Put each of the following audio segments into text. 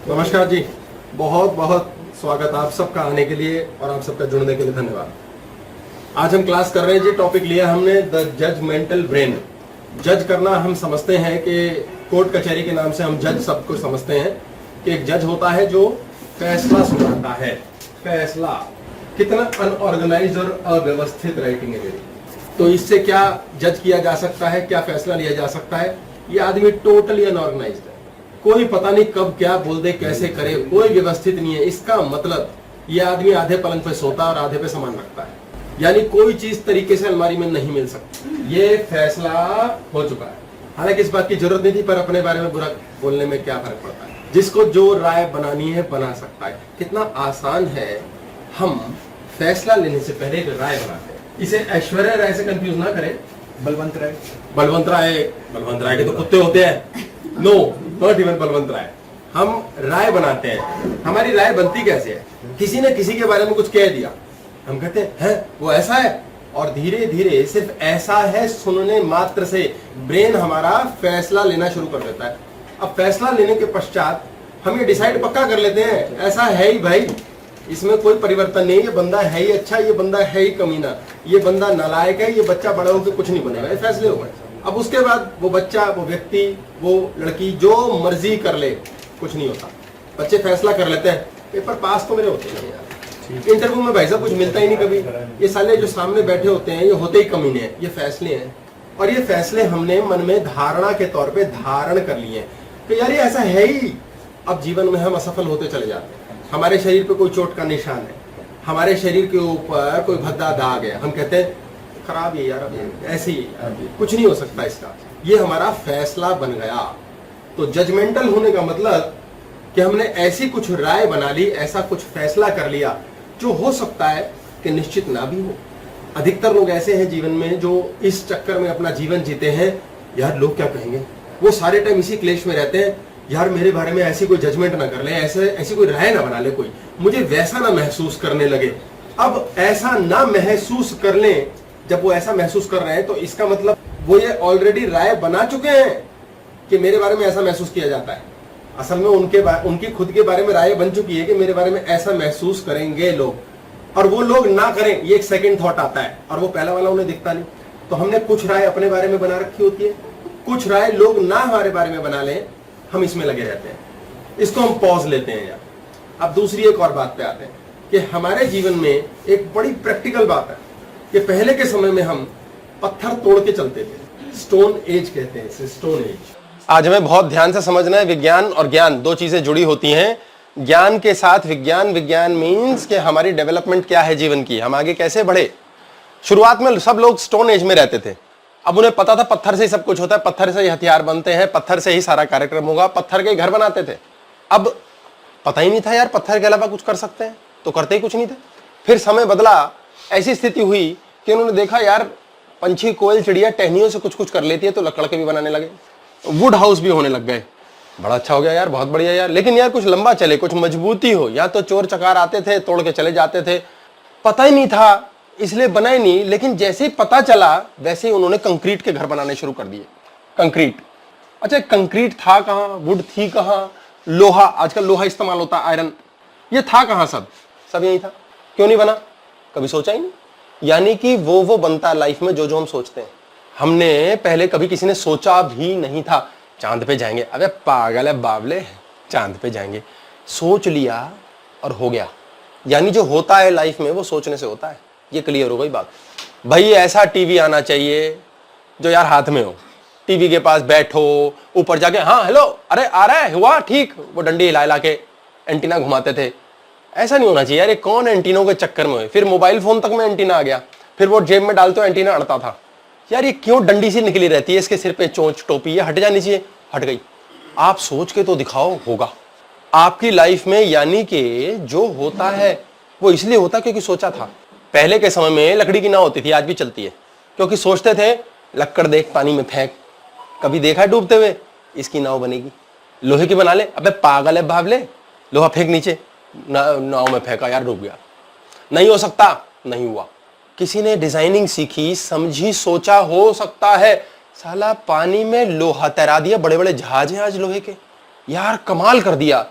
नमस्कार जी, बहुत बहुत स्वागत आप सबका आने के लिए और आप सबका जुड़ने के लिए धन्यवाद। आज हम क्लास कर रहे हैं जी, टॉपिक लिया हमने द जजमेंटल ब्रेन। जज करना हम समझते हैं कि कोर्ट कचहरी के नाम से हम जज सबको समझते हैं कि एक जज होता है जो फैसला सुनाता है। फैसला कितना अनऑर्गेनाइज और अव्यवस्थित राइटिंग है मेरी। तो इससे क्या जज किया जा सकता है, क्या फैसला लिया जा सकता है? ये आदमी टोटली अनऑर्गेनाइज्ड है, कोई पता नहीं कब क्या बोल दे, कैसे करे, कोई व्यवस्थित नहीं है। इसका मतलब ये आदमी आधे पलंग पे सोता है और आधे पे सामान रखता है, यानी कोई चीज तरीके से अलमारी में नहीं मिल सकती। ये फैसला हो चुका है। हालांकि इस बात की जरूरत नहीं थी, पर अपने बारे में बुरा बोलने में क्या फर्क पड़ता है। जिसको जो राय बनानी है बना सकता है। कितना आसान है, हम फैसला लेने से पहले एक राय बनाते हैं। इसे ऐश्वर्या राय से कंफ्यूज ना करें। बलवंत राय के तो कुत्ते होते हैं। नो, नॉट इवन बलवंत राय। हम राय बनाते हैं। हमारी राय बनती कैसे है? किसी ने किसी के बारे में कुछ कह दिया, हम कहते हैं वो ऐसा है, और धीरे धीरे सिर्फ ऐसा है सुनने मात्र से ब्रेन हमारा फैसला लेना शुरू कर देता है। अब फैसला लेने के पश्चात हम ये डिसाइड पक्का कर लेते हैं, ऐसा है ही भाई, इसमें कोई परिवर्तन नहीं, ये बंदा है ही अच्छा, ये बंदा है ही कमीना, ये बंदा नालायक है, ये बच्चा बड़ा होकर कुछ नहीं बनेगा। ये फैसले हो गए। अब उसके बाद वो बच्चा, वो व्यक्ति, वो लड़की जो मर्जी कर ले, कुछ नहीं होता। बच्चे फैसला कर लेते हैं, पेपर पास तो मेरे होते नहीं यार, इंटरव्यू में भाई साहब कुछ मिलता ही नहीं कभी। ये साले जो सामने बैठे होते हैं ये होते ही कमीने हैं। ये फैसले हैं, और ये फैसले हमने मन में धारणा के तौर पे धारण कर लिए हैं कि यार ये ऐसा है ही। अब जीवन में हम असफल होते चले जाते हैं। हमारे शरीर पे कोई चोट का निशान है, हमारे शरीर के ऊपर कोई भद्दा दाग है, हम कहते हैं खराब है यार, अब ऐसे ही कुछ नहीं हो सकता इसका। ये हमारा फैसला बन गया। तो जजमेंटल होने का मतलब कि हमने ऐसी कुछ राय बना ली, ऐसा कुछ फैसला कर लिया जो हो सकता है कि निश्चित ना भी हो। अधिकतर लोग ऐसे हैं जीवन में जो इस चक्कर में अपना जीवन जीते हैं, यार लोग क्या कहेंगे। वो सारे टाइम इसी क्लेश में रहते हैं, यार मेरे बारे में ऐसी कोई जजमेंट ना कर ले, ऐसी कोई राय ना बना ले, कोई मुझे वैसा ना महसूस करने लगे। अब ऐसा ना महसूस कर ले, जब वो ऐसा महसूस कर रहे हैं तो इसका मतलब वो ये ऑलरेडी राय बना चुके हैं कि मेरे बारे में ऐसा महसूस किया जाता है। असल में उनकी खुद के बारे में राय बन चुकी है कि मेरे बारे में ऐसा महसूस करेंगे लोग, और वो लोग ना करें, ये एक सेकंड थॉट आता है, और वो पहला वाला उन्हें दिखता नहीं। तो हमने कुछ राय अपने बारे में बना रखी होती है, कुछ राय लोग ना हमारे बारे में बना लें, हम इसमें लगे रहते हैं। इसको हम पॉज लेते हैं यार। अब दूसरी एक और बात पे आते हैं कि हमारे जीवन में एक बड़ी प्रैक्टिकल बात है कि पहले के समय में हम पत्थर तोड़ के चलते थे। स्टोन एज कहते हैं इसे, स्टोन एज। आज हमें बहुत ध्यान से समझना है, विज्ञान और ज्ञान दो चीजें जुड़ी होती हैं। ज्ञान के साथ विज्ञान। विज्ञान मीन्स कि हमारी डेवलपमेंट क्या है जीवन की, हम आगे कैसे बढ़े। शुरुआत में सब लोग स्टोन एज में रहते थे। अब उन्हें पता था पत्थर से ही सब कुछ होता है, पत्थर से ही हथियार बनते हैं, पत्थर से ही सारा कार्यक्रम होगा, पत्थर के घर बनाते थे। अब पता ही नहीं था यार पत्थर के अलावा कुछ कर सकते हैं, तो करते ही कुछ नहीं थे। फिर समय बदला, ऐसी स्थिति हुई कि उन्होंने देखा यार पंछी, कोयल, चिड़िया टहनियों से कुछ कुछ कर लेती है, तो लकड़ के भी बनाने लगे, वुड हाउस भी होने लग गए। बड़ा अच्छा हो गया यार, बहुत बढ़िया यार। लेकिन यार कुछ लंबा चले, कुछ मजबूती हो। या तो चोर चकार आते थे, तोड़ के चले जाते थे, पता ही नहीं था इसलिए बना ही नहीं। लेकिन जैसे ही पता चला वैसे ही उन्होंने कंक्रीट के घर बनाने शुरू कर दिए। कंक्रीट, अच्छा कंक्रीट था कहाँ, वुड थी कहाँ, लोहा, आजकल लोहा इस्तेमाल होता है, आयरन, ये था कहाँ? सब यही था। क्यों नहीं बना? कभी सोचा ही नहीं। यानी कि वो बनता लाइफ में जो हम सोचते हैं। हमने पहले कभी किसी ने सोचा भी नहीं था चांद पे जाएंगे। अबे पागल है बावले, चांद पे जाएंगे, सोच लिया और हो गया। यानी जो होता है लाइफ में वो सोचने से होता है। ये क्लियर हो गई बात। भाई ऐसा टीवी आना चाहिए जो यार हाथ में हो, टीवी के पास बैठो, ऊपर जाके हाँ हेलो, अरे आ रहा है, हुआ ठीक, वो डंडी हिला हिला के एंटीना घुमाते थे। ऐसा नहीं होना चाहिए यार। ये कौन एंटीनों के चक्कर में हुए? फिर मोबाइल फोन तक में एंटीना आ गया, फिर वो जेब में डालते हो एंटीना अड़ता था। यार ये क्यों डंडी सी निकली रहती है, इसके सिर पे चोंच टोपी, ये हट जानी चाहिए, हट गई। आप सोच के तो दिखाओ, होगा आपकी लाइफ में। यानी कि जो होता है वो इसलिए होता क्योंकि सोचा था। पहले के समय में लकड़ी की नाव होती थी, आज भी चलती है, क्योंकि सोचते थे लक्कड़ देख पानी में फेंक, कभी देखा है डूबते हुए, इसकी नाव बनेगी। लोहे की बना ले, अबे पागल है बावले, लोहा फेंक नीचे, नाव में फेंका यार, डूब गया। नहीं हो सकता, नहीं हुआ। किसी ने डिजाइनिंग सीखी, समझी, सोचा हो सकता है, साला पानी में लोहा तैरा दिया। बड़े बड़े जहाज हैं आज लोहे के, यार कमाल कर दिया।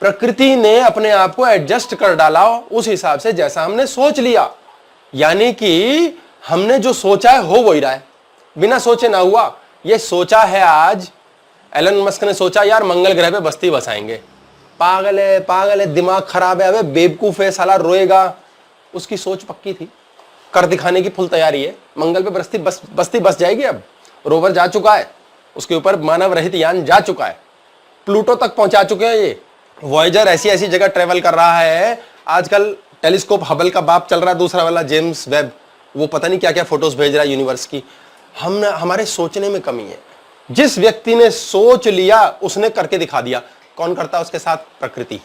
प्रकृति ने अपने आप को एडजस्ट कर डाला उस हिसाब से जैसा हमने सोच लिया। यानी कि हमने जो सोचा है हो वही रहा है, बिना सोचे ना हुआ। ये सोचा है आज एलन मस्क ने सोचा यार मंगल ग्रह पे बस्ती बसाएंगे। पागल है, दिमाग खराब है, अबे बेवकूफ है साला, रोएगा। उसकी सोच पक्की थी, कर दिखाने की फुल तैयारी है। मंगल पे बस्ती बस जाएगी। अब रोवर जा चुका है, उसके ऊपर मानव रहित यान जा चुका है, प्लूटो तक पहुंचा चुके हैं। ये वॉयेजर ऐसी जगह ट्रेवल कर रहा है। आजकल टेलीस्कोप हबल का बाप चल रहा है, दूसरा वाला जेम्स वेब, वो पता नहीं क्या क्या फोटोज भेज रहा है यूनिवर्स की। हमारे सोचने में कमी है। जिस व्यक्ति ने सोच लिया उसने करके दिखा दिया। कौन करता है उसके साथ? प्रकृति।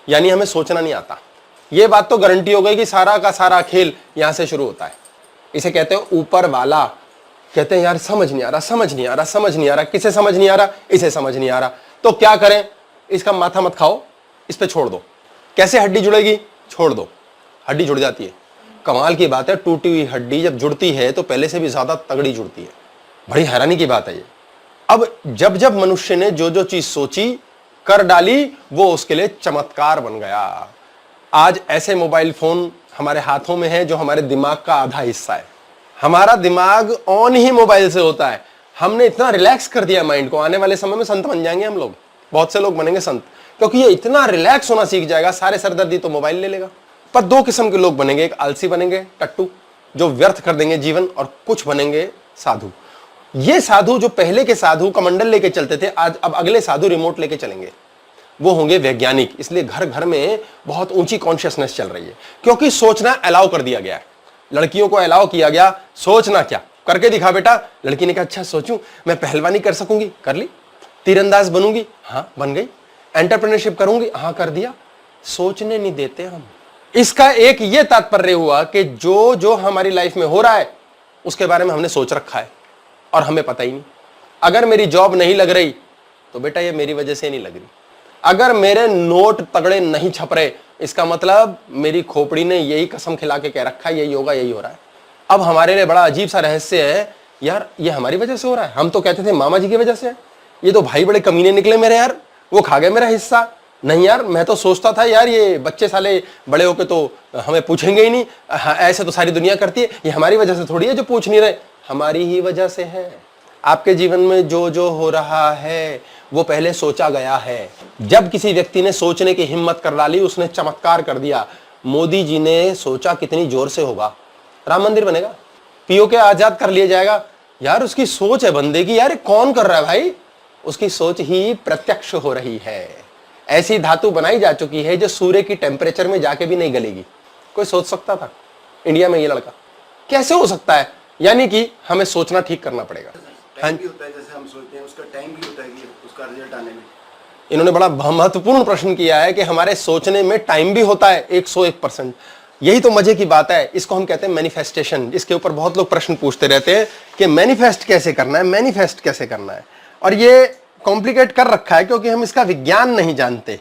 यानी हमें सोचना नहीं आता। ये बात तो गारंटी हो गई कि सारा का सारा खेल यहां से शुरू होता है। इसे कहते हैं ऊपर वाला। कहते हैं यार समझ नहीं आ रहा। किसे समझ नहीं आ रहा? इसे समझ नहीं आ रहा। तो क्या करें? इसका माथा मत खाओ, इस पे छोड़ दो। कैसे हड्डी जुड़ेगी? छोड़ दो, हड्डी जुड़ जाती है। कमाल की बात है, टूटी हुई हड्डी जब जुड़ती है तो पहले से भी ज्यादा तगड़ी जुड़ती है। बड़ी हैरानी की बात है ये। अब जब मनुष्य ने जो चीज सोची कर डाली, वो उसके लिए चमत्कार बन गया। आज ऐसे मोबाइल फोन हमारे हाथों में है जो हमारे दिमाग का आधा हिस्सा है। हमारा दिमाग ऑन ही मोबाइल से होता है। हमने इतना रिलैक्स कर दिया माइंड को। आने वाले समय में संत बन जाएंगे हम लोग, बहुत से लोग बनेंगे संत, क्योंकि ये इतना रिलैक्स होना सीख जाएगा। सारे सरदर्दी तो मोबाइल ले लेगा। पर दो किस्म के लोग बनेंगे, एक आलसी बनेंगे, टट्टू, जो व्यर्थ कर देंगे जीवन, और कुछ बनेंगे साधु। ये साधु जो पहले के साधु कमंडल लेके चलते थे, आज अब अगले साधु रिमोट लेके चलेंगे। वो होंगे वैज्ञानिक। इसलिए घर घर में बहुत ऊंची कॉन्शियसनेस चल रही है, क्योंकि सोचना अलाउ कर दिया गया है। लड़कियों को अलाउ किया गया, सोचना क्या, करके दिखा बेटा। लड़की ने कहा अच्छा सोचूं, मैं पहलवानी कर सकूंगी, कर ली। तीरंदाज बनूंगी, हाँ बन गई। एंटरप्रेन्योरशिप करूंगी, हाँ कर दिया। सोचने नहीं देते हम। इसका एक ये तात्पर्य हुआ कि जो हमारी लाइफ में हो रहा है उसके बारे में हमने सोच रखा है और हमें पता ही नहीं। अगर मेरी जॉब नहीं लग रही तो बेटा ये मेरी वजह से नहीं लग रही। अगर मेरे नोट तगड़े नहीं छप रहे, इसका मतलब मेरी खोपड़ी ने यही कसम खिला के कह रखा है यही होगा, यही हो रहा है। अब हमारे लिए बड़ा अजीब सा रहस्य है, यार ये हमारी वजह से हो रहा है। हम तो कहते थे मामा जी की वजह से, ये तो भाई बड़े कमीने निकले मेरे यार, वो खा गए मेरा हिस्सा। नहीं यार, मैं तो सोचता था यार ये बच्चे साले बड़े होके तो हमें पूछेंगे ही नहीं, ऐसे तो सारी दुनिया करती है। ये हमारी वजह से थोड़ी है जो पूछ नहीं रहे, हमारी ही वजह से है। आपके जीवन में जो हो रहा है वो पहले सोचा गया है। जब किसी व्यक्ति ने सोचने की हिम्मत कर डाली, उसने चमत्कार कर दिया। मोदी जी ने सोचा कितनी जोर से होगा, राम मंदिर बनेगा, पीओके आजाद कर लिया जाएगा। यार उसकी सोच है बंदे की, यार कौन कर रहा है भाई? उसकी सोच ही प्रत्यक्ष हो रही है। ऐसी धातु बनाई जा चुकी है जो सूर्य की टेम्परेचर में जाके भी नहीं गलेगी। कोई सोच सकता था? इंडिया में ये लड़का कैसे हो सकता है? यानी कि हमें सोचना ठीक करना पड़ेगा। टाइम भी होता है, जैसे हम सोचते हैं उसका टाइम भी होता है कि उसका रिजल्ट आने में। इन्होंने बड़ा महत्वपूर्ण प्रश्न किया है कि हमारे सोचने में टाइम भी होता है 101%। यही तो मजे की बात है। इसको हम कहते हैं मैनिफेस्टेशन। इसके ऊपर बहुत लोग प्रश्न पूछते रहते हैं कि मैनिफेस्ट कैसे करना है, मैनिफेस्ट कैसे करना है। और ये कॉम्प्लिकेट कर रखा है क्योंकि हम इसका विज्ञान नहीं जानते।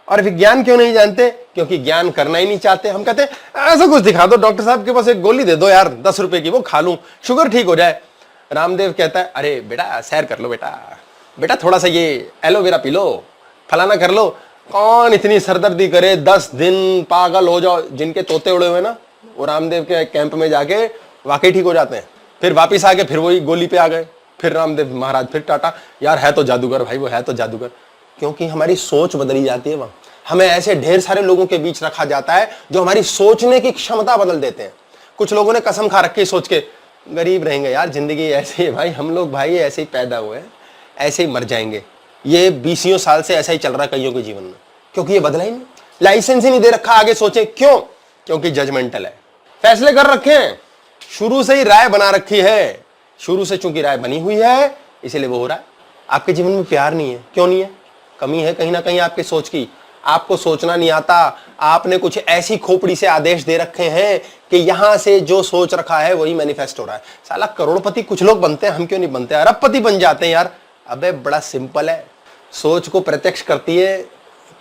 और विज्ञान क्यों नहीं जानते? क्योंकि ज्ञान करना ही नहीं चाहते। हम कहते हैं ऐसा कुछ दिखा दो, डॉक्टर साहब के पास एक गोली दे दो यार 10 रुपए की, वो खा लूं, शुगर ठीक हो जाए। रामदेव कहता है अरे बेटा सैर कर लो, बेटा थोड़ा सा ये एलोवेरा पी लो, फलाना कर लो। कौन इतनी सरदर्दी करे? 10 दिन पागल हो जाओ। जिनके तोते उड़े हुए ना, वो रामदेव के कैंप में जाके वाकई ठीक हो जाते हैं। फिर वापिस आके फिर वही गोली पे आ गए, फिर रामदेव महाराज फिर टाटा। यार है तो जादूगर भाई, वो है तो जादूगर। क्योंकि हमारी सोच बदली जाती है। वहां हमें ऐसे ढेर सारे लोगों के बीच रखा जाता है जो हमारी सोचने की क्षमता बदल देते हैं। कुछ लोगों ने कसम खा रखी सोच के गरीब रहेंगे यार, जिंदगी ऐसे ही भाई, हम लोग भाई ऐसे ही पैदा हुए हैं, ऐसे ही मर जाएंगे। ये 20 साल से ऐसा ही चल रहा है कईयों के जीवन में, क्योंकि ये बदला ही नहीं। लाइसेंस ही नहीं दे रखा आगे सोचे। क्यों? क्योंकि जजमेंटल है। फैसले कर रखे हैं, शुरू से ही राय बना रखी है। शुरू से चूंकि राय बनी हुई है इसीलिए वो हो रहा है। आपके जीवन में प्यार नहीं है। क्यों नहीं है? कमी है कहीं ना कहीं आपकी सोच की। आपको सोचना नहीं आता। आपने कुछ ऐसी खोपड़ी से आदेश दे रखे हैं कि यहां से जो सोच रखा है वही मैनिफेस्ट हो रहा है। साला करोड़पति कुछ लोग बनते हैं, हम क्यों नहीं बनते? अरबपति बन जाते हैं यार। अबे बड़ा सिंपल है। सोच को प्रत्यक्ष करती है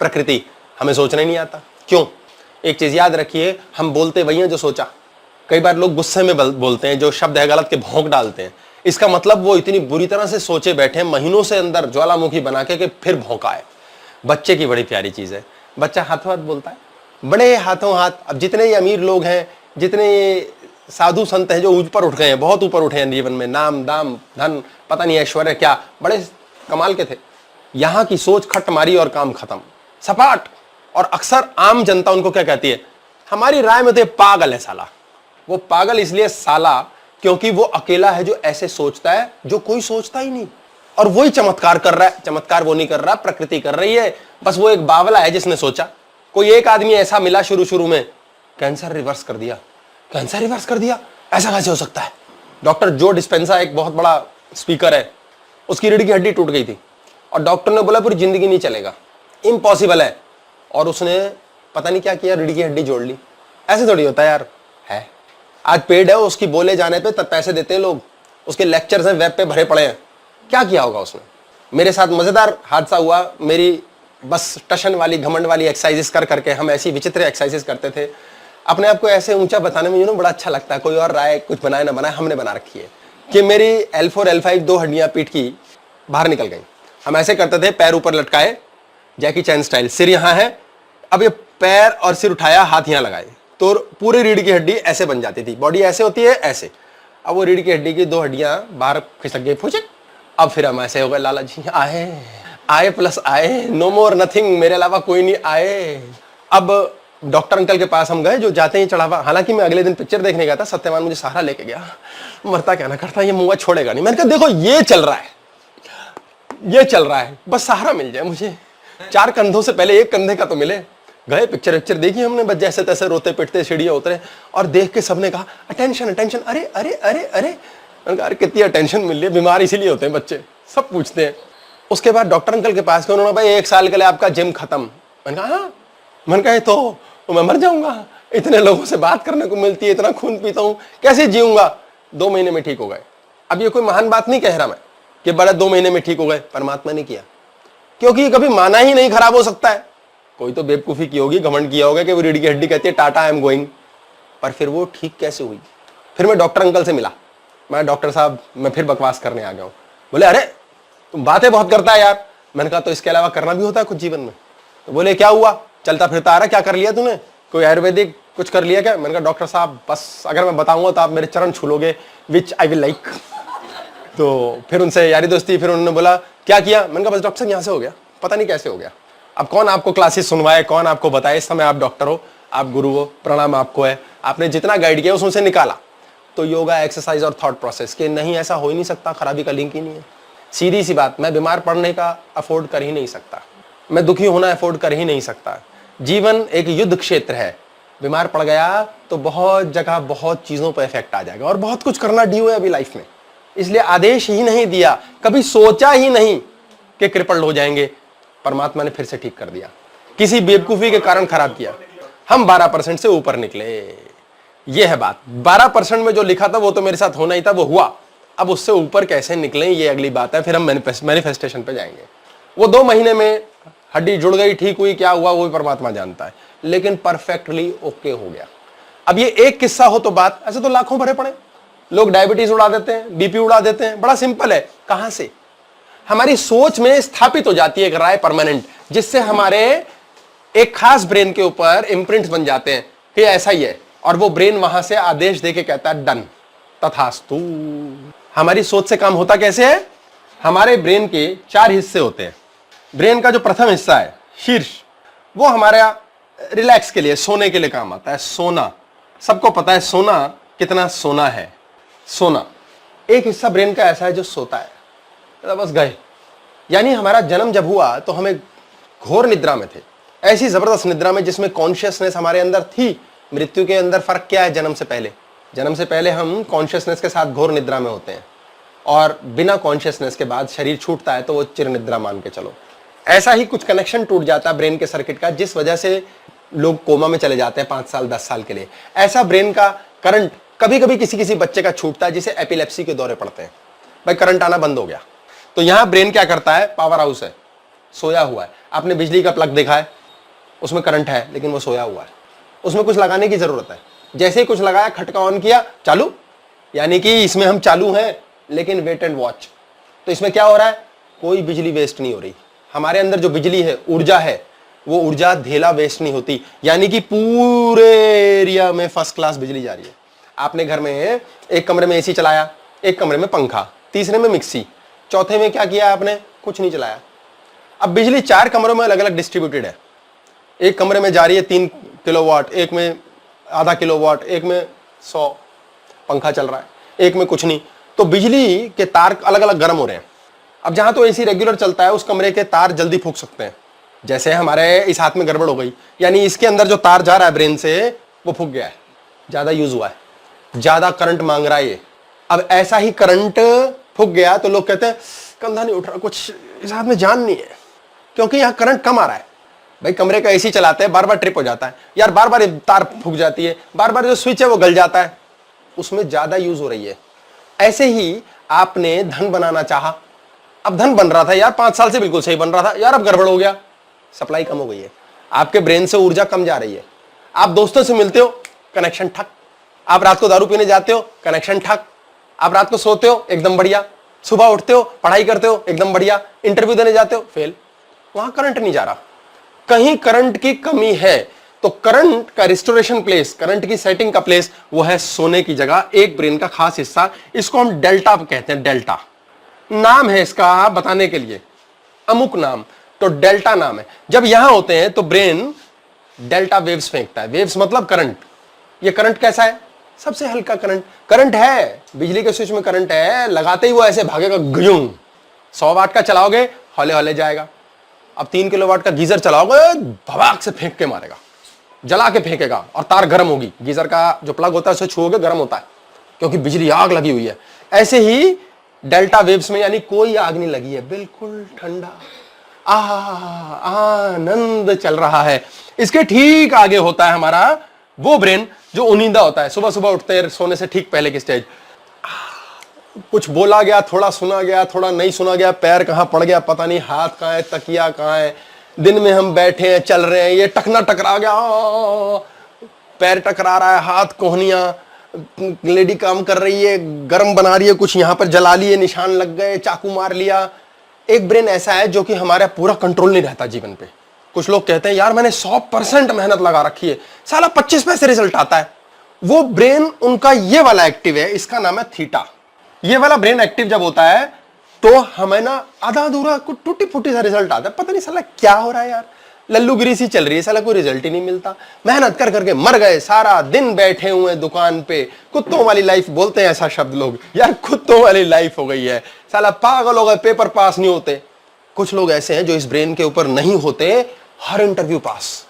प्रकृति, हमें सोचना ही नहीं आता। क्यों? एक चीज याद रखिए, हम बोलते वही हैं जो सोचा। कई बार लोग गुस्से में बोलते हैं, जो शब्द है गलत के भौंक डालते हैं। इसका मतलब वो इतनी बुरी तरह से सोचे बैठे हैं महीनों से अंदर ज्वालामुखी बना के कि फिर भौंका है। बच्चे की बड़ी प्यारी चीज है, बच्चा हाथों हाथ बोलता है, बड़े हाथों हाथ। अब जितने ये अमीर लोग हैं, जितने ये साधु संत हैं जो ऊपर उठ गए हैं, बहुत ऊपर उठे हैं जीवन में, नाम दाम धन पता नहीं ऐश्वर्य क्या, बड़े कमाल के थे, यहाँ की सोच खट मारी और काम खत्म, सपाट। और अक्सर आम जनता उनको क्या कहती है, हमारी राय में तो ये पागल है साला। वो पागल इसलिए साला क्योंकि वो अकेला है जो ऐसे सोचता है जो कोई सोचता ही नहीं, और वही चमत्कार कर रहा है। चमत्कार वो नहीं कर रहा, प्रकृति कर रही है, बस वो एक बावला है जिसने सोचा। कोई एक आदमी ऐसा मिला शुरू में, कैंसर रिवर्स कर दिया, कैंसर रिवर्स कर दिया, ऐसा कैसे हो सकता है। डॉक्टर जो डिस्पेंसा एक बहुत बड़ा स्पीकर है, उसकी रीढ़ की हड्डी टूट गई थी और डॉक्टर ने बोला पूरी जिंदगी नहीं चलेगा, इम्पॉसिबल है, और उसने पता नहीं क्या किया, रीढ़ की हड्डी जोड़ ली। ऐसे थोड़ी होता है यार, है आज पेड है, उसकी बोले जाने पे तब पैसे देते हैं लोग, उसके लेक्चर्स हैं वेब पे भरे पड़े हैं, क्या किया होगा उसने। मेरे साथ मजेदार हादसा हुआ, मेरी बस टशन वाली घमंड वाली एक्सरसाइजेस कर करके, हम ऐसी विचित्र एक्सरसाइजेस करते थे, अपने आप को ऐसे ऊंचा बताने में बड़ा अच्छा लगता है, कोई और राय कुछ बनाए ना बनाए, हमने बना रखी है कि मेरी L4 L5 दो हड्डियां पीठ की बाहर निकल गई। हम ऐसे करते थे, पैर ऊपर लटकाए जैकी चैन स्टाइल, सिर यहां है, अब ये पैर और सिर उठाया, हाथ यहां लगाए, तो पूरी रीढ़ की हड्डी ऐसे बन जाती थी, बॉडी ऐसे होती है ऐसे, अब वो रीढ़ की हड्डी की दो हड्डियां बाहर खिसक गई, फुचक। अब फिर हम ऐसे हो गए, लाला जी आए, आए प्लस आए, नो मोर नथिंग, मेरे अलावा कोई नहीं आए। अब डॉक्टर अंकल के पास हम गए जो जाते ही चढ़ावा, हालांकि मैं अगले दिन पिक्चर देखने गया था, सत्यवान मुझे सहारा लेके गया, मरता क्या ना करता, ये मुंह छोड़ेगा नहीं। मैंने कहा देखो ये चल रहा है, ये चल रहा है, बस सहारा मिल जाए मुझे, चार कंधों से पहले एक कंधे का तो मिले। गए पिक्चर देखी हमने, बस जैसे तैसे रोते पिटते सीढ़ियां उतरे, और देख के सबने कहा अटेंशन अटेंशन, अरे अरे अरे अरे। मैंने कहा अरे कितनी अटेंशन मिल रही है, बीमार इसीलिए होते हैं बच्चे, सब पूछते हैं। उसके बाद डॉक्टर अंकल के पास गए, उन्होंने भाई 1 साल के लिए आपका जिम खत्म। मैंने कहा हाँ, मैंने कहा तो मैं मर जाऊंगा, इतने लोगों से बात करने को मिलती है, इतना खून पीता हूं, कैसे जीऊंगा। 2 महीने में ठीक हो गए। अब ये कोई महान बात नहीं कह रहा मैं कि बड़ा 2 महीने में ठीक हो गए, परमात्मा ने किया, क्योंकि कभी माना ही नहीं खराब हो सकता है। कोई तो बेवकूफी की होगी, घमंड किया होगा कि वो रीढ़ की हड्डी कहती है टाटा आई एम गोइंग, पर फिर वो ठीक कैसे हुई। फिर मैं डॉक्टर अंकल से मिला, मैं डॉक्टर साहब मैं फिर बकवास करने आ गया हूँ। बोले अरे तुम बातें बहुत करता है यार। मैंने कहा तो इसके अलावा करना भी होता है कुछ जीवन में। तो बोले क्या हुआ, चलता फिरता आ रहा, क्या कर लिया तूने, कोई आयुर्वेदिक कुछ कर लिया क्या। मैंने कहा डॉक्टर साहब बस अगर मैं बताऊंगा तो आप मेरे चरण छू लोगे, विच आई विल लाइक। तो फिर उनसे यारी दोस्ती, फिर उन्होंने बोला क्या किया। मैंने कहा बस डॉक्टर साहब यहाँ से हो गया, पता नहीं कैसे हो गया। अब कौन आपको क्लासेस सुनवाए, कौन आपको बताए, इस समय आप डॉक्टर हो, आप गुरु हो, प्रणाम आपको है, आपने जितना गाइड किया उसमें से निकाला। तो योगा एक्सरसाइज और थॉट प्रोसेस के नहीं ऐसा हो ही नहीं सकता, खराबी का लिंक ही नहीं है। सीधी सी बात, मैं बीमार पड़ने का अफोर्ड कर ही नहीं सकता, मैं दुखी होना अफोर्ड कर ही नहीं सकता। जीवन एक युद्ध क्षेत्र है, बीमार पड़ गया तो बहुत जगह बहुत चीजों पर इफेक्ट आ जाएगा और बहुत कुछ करना ड्यू है अभी लाइफ में। इसलिए आदेश ही नहीं दिया, कभी सोचा ही नहीं कि क्रिपल्ड हो जाएंगे, परमात्मा ने फिर से ठीक कर दिया। किसी बेवकूफी के कारण खराब किया, हम 12% से ऊपर निकले। यह है बात, 12% में जो लिखा था वो तो मेरे साथ होना ही था, वो हुआ। अब उससे ऊपर कैसे निकलें ये अगली बात है, फिर हम मैनिफेस्टेशन पे जाएंगे। वो 2 महीने में हड्डी जुड़ गई, ठीक हुई, क्या हुआ वो भी परमात्मा जानता है, लेकिन परफेक्टली ओके हो गया। अब ये एक किस्सा हो तो बात, ऐसे तो लाखों भरे पड़े। लोग डायबिटीज उड़ा देते हैं, बीपी उड़ा देते हैं, बड़ा सिंपल है। कहां से? हमारी सोच में स्थापित हो जाती है एक राय परमानेंट, जिससे हमारे एक खास ब्रेन के ऊपर इम्प्रिंट्स बन जाते हैं कि ऐसा ही है, और वो ब्रेन वहां से आदेश देके कहता है डन, तथास्तु। हमारी सोच से काम होता कैसे है? हमारे ब्रेन के 4 हिस्से होते हैं। ब्रेन का जो प्रथम हिस्सा है शीर्ष, वो हमारा रिलैक्स के लिए, सोने के लिए काम आता है। सोना, सबको पता है सोना कितना सोना है। सोना एक हिस्सा ब्रेन का ऐसा है जो सोता है, तो बस गए। यानी हमारा जन्म जब हुआ तो हम एक घोर निद्रा में थे, ऐसी जबरदस्त निद्रा में जिसमें कॉन्शियसनेस हमारे अंदर थी। मृत्यु के अंदर फर्क क्या है जन्म से पहले? जन्म से पहले हम कॉन्शियसनेस के साथ घोर निद्रा में होते हैं, और बिना कॉन्शियसनेस के बाद शरीर छूटता है तो वो चिर निद्रा मान के चलो। ऐसा ही कुछ कनेक्शन टूट जाता है ब्रेन के सर्किट का, जिस वजह से लोग कोमा में चले जाते हैं 5 साल 10 साल के लिए। ऐसा ब्रेन का करंट कभी कभी किसी किसी बच्चे का छूटता है, जिसे एपिलेप्सी के दौरे पड़ते हैं। भाई करंट आना बंद हो गया, तो यहां ब्रेन क्या करता है? पावर हाउस है, सोया हुआ है। आपने बिजली का प्लग देखा है, उसमें करंट है लेकिन वो सोया हुआ है, उसमें कुछ लगाने की जरूरत है। जैसे ही कुछ लगाया, खटका ऑन किया, चालू। यानी कि इसमें हम चालू हैं, लेकिन वेट एंड वॉच। तो इसमें क्या हो रहा है? कोई बिजली वेस्ट नहीं हो रही, हमारे अंदर जो बिजली है, ऊर्जा है, वो ऊर्जा धेला वेस्ट नहीं होती, यानी कि पूरे एरिया में फर्स्ट क्लास बिजली जा रही है। आपने घर में एक कमरे में एसी चलाया, एक कमरे में पंखा, तीसरे में मिक्सी, चौथे में क्या किया आपने? कुछ नहीं चलाया। अब बिजली 4 कमरों में अलग अलग डिस्ट्रीब्यूटेड है। एक कमरे में जा रही है 3 किलोवाट, एक में आधा किलोवाट, एक में 100, पंखा चल रहा है, एक में कुछ नहीं। तो बिजली के तार अलग अलग गर्म हो रहे हैं। अब जहां तो एसी रेगुलर चलता है, उस कमरे के तार जल्दी फूक सकते हैं। जैसे हमारे इस हाथ में गड़बड़ हो गई, यानी इसके अंदर जो तार जा रहा है ब्रेन से, वो फूक गया है, ज्यादा यूज हुआ है, ज्यादा करंट मांग रहा है ये। अब ऐसा ही करंट फूक गया तो लोग कहते हैं कंधा नहीं उठ रहा, कुछ इस हाथ में जान नहीं है, क्योंकि यहां करंट कम आ रहा है। भाई कमरे का एसी चलाते हैं, बार बार ट्रिप हो जाता है यार, बार बार तार फूक जाती है, बार बार जो स्विच है वो गल जाता है, उसमें ज्यादा यूज हो रही है। ऐसे ही आपने धन बनाना चाहा, अब धन बन रहा था यार, 5 साल से बिल्कुल सही बन रहा था यार, अब गड़बड़ हो गया, सप्लाई कम हो गई है, आपके ब्रेन से ऊर्जा कम जा रही है। आप दोस्तों से मिलते हो, कनेक्शन ठक। आप रात को दारू पीने जाते हो, कनेक्शन ठक। आप रात को सोते हो, एकदम बढ़िया। सुबह उठते हो, पढ़ाई करते हो, एकदम बढ़िया। इंटरव्यू देने जाते हो, फेल। वहां करंट नहीं जा रहा, कहीं करंट की कमी है। तो करंट का रिस्टोरेशन प्लेस, करंट की सेटिंग का प्लेस, वो है सोने की जगह, एक ब्रेन का खास हिस्सा। इसको हम डेल्टा कहते हैं। डेल्टा नाम है इसका बताने के लिए, अमुक नाम, तो डेल्टा नाम है। जब यहां होते हैं तो ब्रेन डेल्टा वेव्स फेंकता है। वेव्स मतलब करंट। ये करंट कैसा है? सबसे हल्का करंट। करंट है, बिजली के स्विच में करंट है, लगाते ही वो ऐसे भागेगा, गजुंग। 100 वाट का चलाओगे, हौले हौले जाएगा। अब 3 किलोवाट का गीजर चलाओगे, भवाक से फेंक के मारेगा, जला के फेंकेगा, और तार गर्म होगी। गीजर का जो प्लग होता है उसे छुओगे, गर्म होता है, क्योंकि बिजली आग लगी हुई है। ऐसे ही डेल्टा वेव्स में, यानी कोई आग नहीं लगी है, बिल्कुल ठंडा, आनंद चल रहा है। इसके ठीक आगे होता है हमारा वो ब्रेन जो उनींदा होता है। सुबह सुबह उठते हैं सोने से ठीक पहले की स्टेज, कुछ बोला गया, थोड़ा सुना गया, थोड़ा नहीं सुना गया, पैर कहां पड़ गया पता नहीं, हाथ कहां है, तकिया कहां है। दिन में हम बैठे हैं, चल रहे हैं, ये टकना टकरा गया, पैर टकरा रहा है, हाथ कोहनियां, लेडी काम कर रही है, गर्म बना रही है, कुछ यहां पर जला लिए, निशान लग गए, चाकू मार लिया। एक ब्रेन ऐसा है जो कि हमारा पूरा कंट्रोल नहीं रहता जीवन पे। कुछ लोग कहते हैं यार मैंने 100% मेहनत लगा रखी है, साला 25 पैसे रिजल्ट आता है। वो ब्रेन उनका ये वाला एक्टिव है, इसका नाम है थीटा। ये वाला ब्रेन एक्टिव जब होता है तो हमें ना आधा अधूरा कुछ टूटी फूटी सा रिजल्ट आता है, पता नहीं साला क्या हो रहा है यार, लल्लूगिरी सी चल रही है, साला कोई रिजल्ट ही नहीं मिलता, मेहनत कर करके मर गए, सारा दिन बैठे हुए दुकान पे, कुत्तों वाली लाइफ बोलते हैं ऐसा शब्द लोग, यार कुत्तों वाली लाइफ हो गई है, साला पागल हो गए, पेपर पास नहीं होते। कुछ लोग ऐसे हैं जो इस ब्रेन के ऊपर नहीं होते, हर इंटरव्यू पास,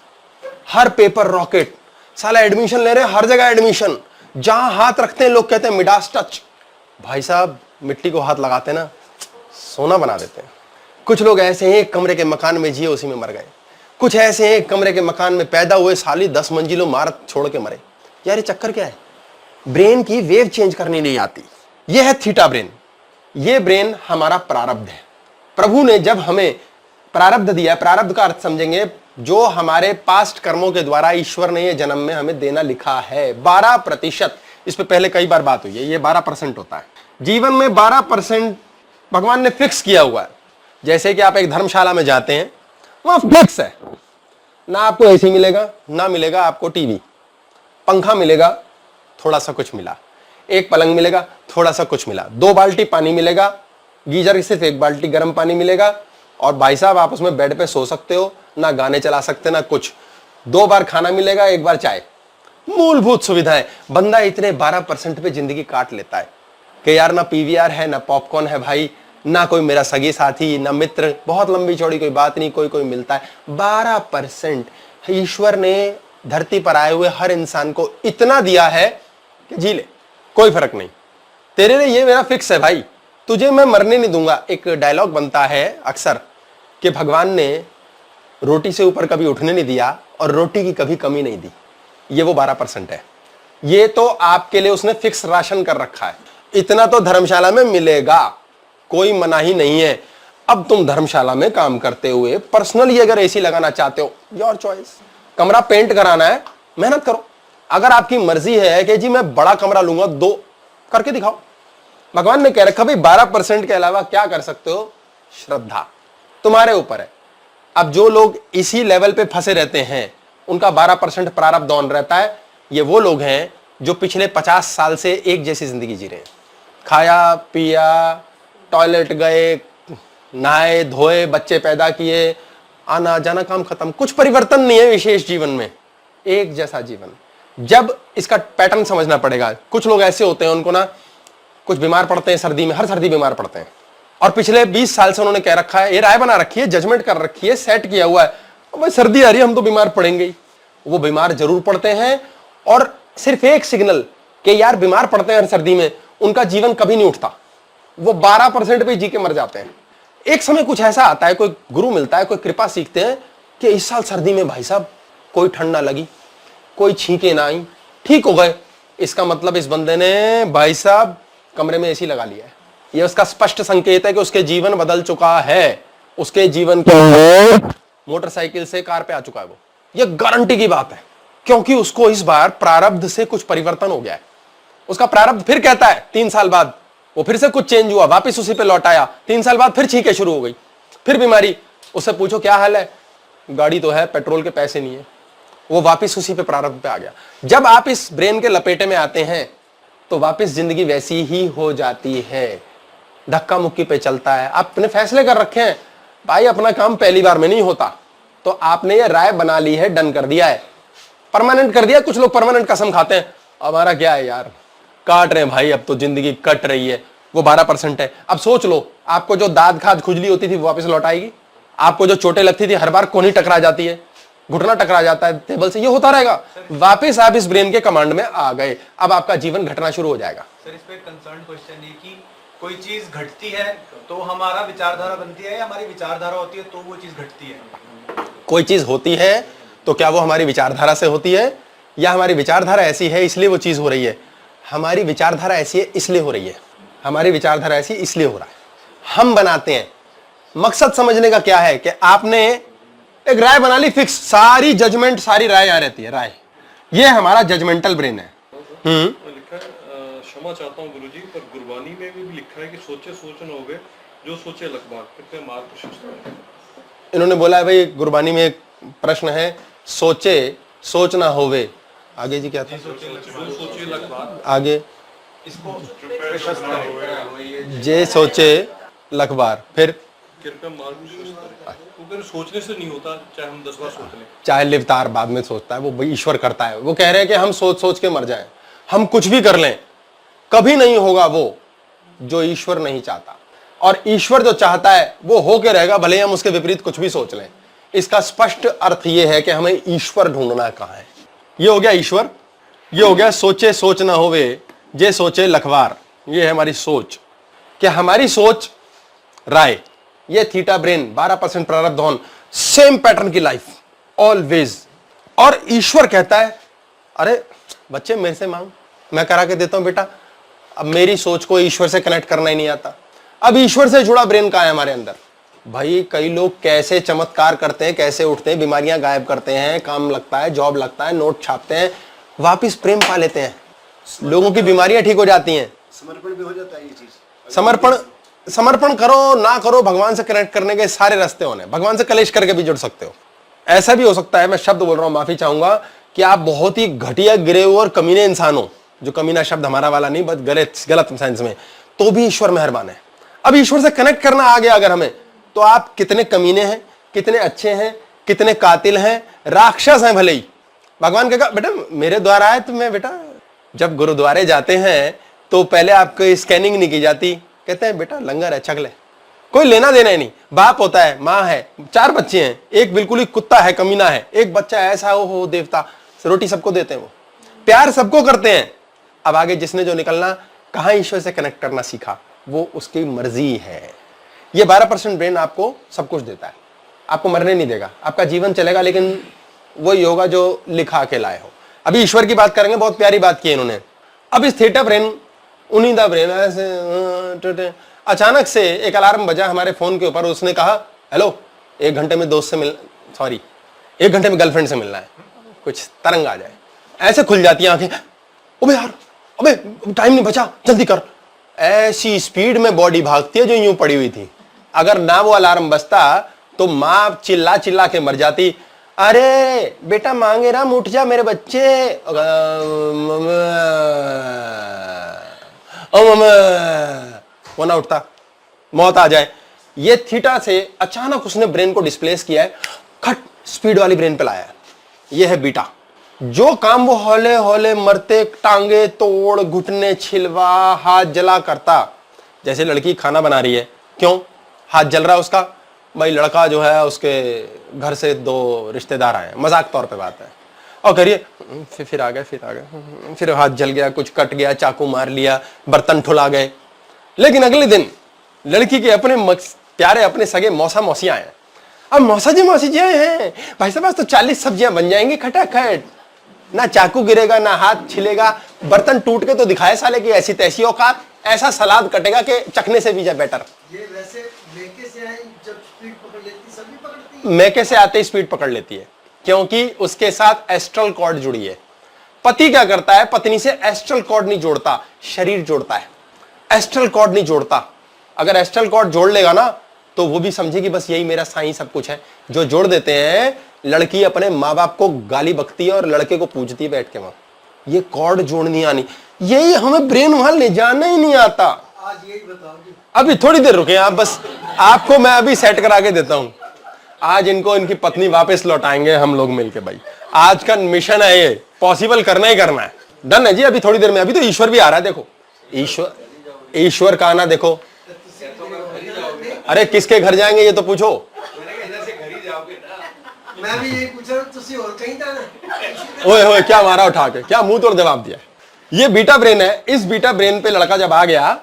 हर पेपर रॉकेट, साला एडमिशन ले रहे हैं, हर जगह एडमिशन, जहां हाथ रखते हैं लोग कहते हैं मिडास टच। भाई साहब मिट्टी को हाथ लगाते ना सोना बना देते हैं। कुछ लोग ऐसे हैं एक कमरे के मकान में जिए, उसी में मर गए। कुछ ऐसे हैं एक कमरे के मकान में पैदा हुए, साली 10 मंजिलों मारत छोड़ के मरे। यार ये चक्कर क्या है? ब्रेन की वेव चेंज करनी नहीं आती। ये है थीटा ब्रेन। ये ब्रेन हमारा प्रारब्ध है। प्रभु ने जब हमें प्रारब्ध दिया, प्रारब्ध का अर्थ समझेंगे, जो हमारे पास्ट कर्मों के द्वारा ईश्वर ने ये जन्म में हमें देना लिखा है 12%। इस पे पहले कई बार बात हुई है, ये 12% होता है जीवन में। 12% भगवान ने फिक्स किया हुआ है। जैसे कि आप एक धर्मशाला में जाते हैं, वहां फिक्स है, ना आपको एसी मिलेगा, ना मिलेगा आपको टीवी, पंखा मिलेगा, थोड़ा सा कुछ मिला, एक पलंग मिलेगा, थोड़ा सा कुछ मिला, 2 बाल्टी पानी मिलेगा, गीजर की सिर्फ 1 बाल्टी गर्म पानी मिलेगा, और भाई साहब आप उसमें बेड पे सो सकते हो, ना गाने चला सकते ना कुछ, 2 बार खाना मिलेगा, 1 बार चाय, मूलभूत सुविधाएं। बंदा इतने 12% पे जिंदगी काट लेता है कि यार ना पीवीआर है, ना पॉपकॉर्न है भाई, ना कोई मेरा सगी साथी, ना मित्र, बहुत लंबी चौड़ी कोई बात नहीं, कोई कोई मिलता है। 12% ईश्वर ने धरती पर आए हुए हर इंसान को इतना दिया है कि जी ले, कोई फर्क नहीं, तेरे लिए ये मेरा फिक्स है भाई, तुझे मैं मरने नहीं दूंगा। एक डायलॉग बनता है अक्सर कि भगवान ने रोटी से ऊपर कभी उठने नहीं दिया और रोटी की कभी कमी नहीं दी। ये वो 12% है। ये तो आपके लिए उसने फिक्स राशन कर रखा है, इतना तो धर्मशाला में मिलेगा, कोई मनाही नहीं है। अब तुम धर्मशाला में काम करते हुए पर्सनली अगर एसी लगाना चाहते हो, योर चॉइस। कमरा पेंट कराना है, मेहनत करो। अगर आपकी मर्जी है कि जी मैं बड़ा कमरा लूंगा, 2 करके दिखाओ। भगवान ने कह रखा भाई 12% के अलावा क्या कर सकते हो? श्रद्धा। तुम्हारे ऊपर है। अब जो लोग इसी लेवल पे फंसे रहते हैं उनका 12% प्रारब्ध दौन रहता है। ये वो लोग हैं जो पिछले 50 साल से एक जैसी जिंदगी जी रहे हैं, खाया पिया, टॉयलेट गए, नहाए धोए, बच्चे पैदा किए, आना जाना काम खत्म, कुछ परिवर्तन नहीं है विशेष जीवन में, एक जैसा जीवन। जब इसका पैटर्न समझना पड़ेगा। कुछ लोग ऐसे होते हैं उनको ना कुछ बीमार पड़ते हैं सर्दी में, हर सर्दी बीमार पड़ते हैं, और पिछले 20 साल से उन्होंने कह रखा है, ये राय बना रखी है, जजमेंट कर रखी है, सेट किया हुआ है, भाई सर्दी आ रही है हम तो बीमार पड़ेंगे ही। वो बीमार जरूर पड़ते हैं, और सिर्फ एक सिग्नल कि यार बीमार पड़ते हैं हर सर्दी में, उनका जीवन कभी नहीं उठता, वो 12% पे जी के मर जाते हैं। एक समय कुछ ऐसा आता है, कोई गुरु मिलता है, कोई कृपा सीखते हैं कि इस साल सर्दी में भाई साहब कोई ठंड ना लगी, कोई छींके ना आई, ठीक हो गए। इसका मतलब इस बंदे ने भाई साहब कमरे में एसी लगा लिया है। यह उसका स्पष्ट संकेत है कि उसके जीवन बदल चुका है, उसके जीवन के मोटरसाइकिल से कार पे आ चुका है वो। यह गारंटी की बात है, क्योंकि उसको इस बार प्रारब्ध से कुछ परिवर्तन हो गया है। उसका प्रारब्ध फिर कहता है 3 साल बाद वो फिर से कुछ चेंज हुआ, वापस उसी पे लौट आया, 3 साल बाद फिर छींके शुरू हो गई, फिर बीमारी। उससे पूछो क्या हाल है, गाड़ी तो है, पेट्रोल के पैसे नहीं है, वो वापस उसी पे प्रारब्ध पे आ गया। जब आप इस ब्रेन के लपेटे में आते हैं तो वापस जिंदगी वैसी ही हो जाती है, धक्का मुक्की पे चलता है। आपने फैसले कर रखे हैं भाई अपना काम पहली बार में नहीं होता, तो आपने ये राय बना ली है, डन कर दिया है, परमानेंट कर दिया। कुछ लोग परमानेंट कसम खाते हैं, हमारा क्या है यार, काट रहे हैं भाई, अब तो जिंदगी कट रही है, वो 12% है। अब सोच लो, आपको जो दाद खाद खुजली होती थी वो वापस लौट आएगी, आपको जो चोटें लगती थी, हर बार कोहनी टकरा जाती है, घुटना टकरा जाता है टेबल से, ये होता रहेगा। वापस आप इस ब्रेन के कमांड में आ गए, अब आपका जीवन घटना शुरू हो जाएगा। सर इस पे कंसर्न क्वेश्चन है कि कोई चीज घटती है तो हमारा विचारधारा बनती है, या हमारी विचारधारा होती है तो वो चीज घटती है? कोई चीज होती है तो क्या वो हमारी विचारधारा से होती है, या हमारी विचारधारा ऐसी है इसलिए वो चीज हो रही है? हमारी विचारधारा ऐसी है इसलिए हो रही है, हमारी विचारधारा ऐसी इसलिए हो रहा है, हम बनाते हैं। मकसद समझने का क्या है कि आपने एक राय बना ली फिक्स, सारी जजमेंट सारी राय आ रहती है, राय, ये हमारा जजमेंटल ब्रेन है। लिखा है, क्षमा चाहता हूँ गुरुजी, पर गुरबानी में भी लिखा है कि सोचे सोच न होवे, जो सोचे लखबार। कृपया मार्ग प्रशस्त करें। इन्होंने बोला है भाई गुरबानी में एक प्रश्न है, सोचे सोच ना होवे, आगे जी क्या था? जो सोचे लखबार, आगे इसको जे सोचे लखबार, फिर कृपया मार्ग प्रशस्त करें। क्योंकि सोचने से नहीं होता, चाहे हम 10 बार सोच लें। चाहे लिवतार बाद में सोचता है, वो भाई ईश्वर करता है। वो कह रहे हैं कि हम सोच सोच के मर जाएं, हम कुछ भी कर लें, कभी नहीं होगा वो जो ईश्वर नहीं चाहता, और ईश्वर जो चाहता है वो होके रहेगा, भले ही हम उसके विपरीत कुछ भी सोच लें। इसका स्पष्ट अर्थ ये है कि हमें ईश्वर ढूंढना कहाँ है। ये हो गया ईश्वर, ये हो गया सोचे सोच ना होवे जे सोचे लखवार। ये है हमारी सोच, कि हमारी सोच राय, ये थीटा ब्रेन, 12% प्रारब्ध धन, सेम पैटर्न की लाइफ ऑलवेज। और ईश्वर कहता है अरे बच्चे मेरे से मांग, मैं करा के देता हूं बेटा। अब मेरी सोच को ईश्वर से कनेक्ट करना ही नहीं आता। अब ईश्वर से जुड़ा ब्रेन कहाँ है हमारे अंदर? भाई कई लोग कैसे चमत्कार करते हैं, कैसे उठते हैं, बीमारियां गायब करते हैं, काम लगता है, जॉब लगता है, नोट छापते हैं, वापिस प्रेम पा लेते हैं, लोगों की बीमारियां ठीक हो जाती हैं। समर्पण भी हो जाता है ये चीज। समर्पण करो ना करो, भगवान से कनेक्ट करने के सारे रास्ते होने। भगवान से कलेश करके भी जुड़ सकते हो। ऐसा भी हो सकता है, मैं शब्द बोल रहा हूं, माफी चाहूंगा, कि आप बहुत ही घटिया गिरे हुए और कमीने इंसान हो, जो कमीना शब्द हमारा वाला नहीं, बस गलत सेंस में, तो भी ईश्वर मेहरबान है। अब ईश्वर से कनेक्ट करना आ गया अगर हमें, तो आप कितने कमीने हैं, कितने अच्छे हैं, कितने कातिल हैं, राक्षस हैं भले ही, भगवान कहेगा बेटा मेरे द्वारा आए तो मैं, बेटा जब गुरुद्वारे जाते हैं तो पहले आपको स्कैनिंग नहीं की जाती, कहते हैं बेटा लंगर है छक ले, कोई लेना देना ही नहीं। बाप होता है, माँ है, 4 बच्चे हैं, एक बिल्कुल ही कुत्ता है, कमीना है, एक बच्चा ऐसा हो देवता, रोटी सबको देते हैं, वो प्यार सबको करते हैं। अब आगे जिसने जो निकलना, कहाँ ईश्वर से कनेक्ट करना सीखा, वो उसकी मर्जी है। ये 12% ब्रेन आपको सब कुछ देता है, आपको मरने नहीं देगा, आपका जीवन चलेगा, लेकिन वही होगा जो लिखा के लाए हो। अभी ईश्वर की बात करेंगे, बहुत प्यारी बात की इन्होंने। अब इस थीटा ब्रेन, उन्नीदा ब्रेन, ऐसे अचानक से एक अलार्म बजा हमारे फोन के ऊपर, उसने कहा हेलो 1 घंटे में दोस्त से मिल, सॉरी 1 घंटे में गर्लफ्रेंड से मिलना है, कुछ तरंग आ जाए, ऐसे खुल जाती हैं आंखें, अबे यार, अबे टाइम नहीं बचा, जल्दी कर। ऐसी स्पीड में बॉडी भागती है जो यूं पड़ी हुई थी। अगर ना वो अलार्म बजता तो माँ चिल्ला चिल्ला के मर जाती, अरे बेटा मांगे राम उठ जा मेरे बच्चे, वो ना उठता, मौत आ जाए। ये थीटा से अचानक उसने ब्रेन को डिस्प्लेस किया है, खट स्पीड वाली ब्रेन पे लाया है। ये है बीटा। जो काम वो हौले हौले मरते टांगे तोड़ घुटने छिलवा हाथ जला करता, जैसे लड़की खाना बना रही है, क्यों हाथ जल रहा है उसका, भाई लड़का जो है उसके घर से 2 रिश्तेदार आए, मजाक तौर पे बात है, और करिए फिर आ गए फिर हाथ जल गया, कुछ कट गया, चाकू मार लिया, बर्तन ठुला गए। लेकिन अगले दिन लड़की के अपने प्यारे अपने सगे मौसा मौसियां आए। अब मौसा जी मौसी जी आए हैं, भाई साहब तो 40 सब्जियां बन जाएंगी खटाखट, ना चाकू गिरेगा ना हाथ छिलेगा, बर्तन टूट के तो दिखाए साले की ऐसी तैसी औकात, ऐसा सलाद कटेगा कि चखने से भी जा बेटर। ये वैसे मैके से आई, जब स्पीड पकड़ लेती सभी पकड़ती है। मैके से आते ही स्पीड पकड़ लेती है, क्योंकि उसके साथ एस्ट्रल कॉर्ड जुड़ी है। पति क्या करता है, पत्नी से एस्ट्रल कॉर्ड नहीं जोड़ता, शरीर जोड़ता है, एस्ट्रल कॉर्ड नहीं जोड़ता। अगर एस्ट्रल कॉर्ड जोड़ लेगा ना तो वो भी समझेगी बस यही मेरा साईं सब कुछ है। जो जोड़ देते हैं, लड़की अपने माँ बाप को गाली बकती है और लड़के को पूजती है बैठ के, वहां ये कॉर्ड जोड़नी आनी, यही हमें ब्रेन वहां ले जाना ही नहीं आता। आज यही बताओ जी। अभी थोड़ी देर रुके आप, बस आपको मैं अभी सेट करा के देता हूं। आज इनको इनकी पत्नी वापस लौटाएंगे हम लोग मिलके। भाई आज का मिशन है, ये पॉसिबल करना ही करना है। डन है जी। अभी थोड़ी देर में, अभी तो ईश्वर भी आ रहा है, देखो ईश्वर का आना देखो। अरे किसके घर जाएंगे ये तो पूछो। मैं भी यही पूछ रहा हूं, तुसी और कहीं जाना। ओए ओए क्या मारा उठा के, क्या मुंह तोड़ जवाब दिया। ये बीटा ब्रेन है। इस बीटा ब्रेन पे लड़का जब आ गया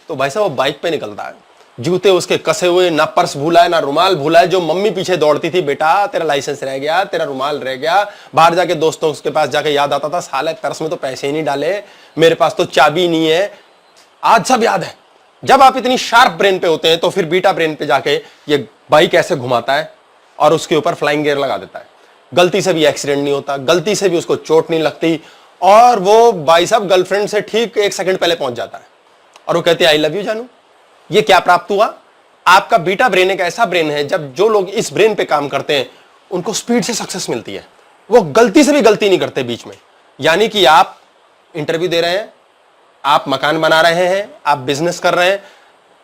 तो भाई साहब वो बाइक पे निकलता है, जूते उसके कसे हुए, ना पर्स भूला है ना रुमाल भूला है। जो मम्मी पीछे दौड़ती थी, बेटा तेरा लाइसेंस रह गया, तेरा रुमाल रह गया, बाहर जाके दोस्तों के पास जाके याद आता था, साले पर्स में तो पैसे ही नहीं डाले, मेरे पास तो चाबी नहीं है। आज सब याद है। जब आप इतनी शार्प ब्रेन पे होते हैं तो फिर बीटा ब्रेन पे जाके ये बाइक ऐसे घुमाता है और उसके ऊपर फ्लाइंग गियर लगा देता है। गलती से भी एक्सीडेंट नहीं होता, गलती से भी उसको चोट नहीं लगती, और वो भाई साहब गर्लफ्रेंड से ठीक 1 सेकंड पहले पहुंच जाता है और वो कहती है आई लव यू जानू। ये क्या प्राप्त हुआ? आपका बीटा ब्रेन एक ऐसा ब्रेन है, जब जो लोग इस ब्रेन पे काम करते हैं उनको स्पीड से सक्सेस मिलती है। वो गलती से भी गलती नहीं करते बीच में। यानी कि आप इंटरव्यू दे रहे हैं, आप मकान बना रहे हैं, आप बिजनेस कर रहे हैं,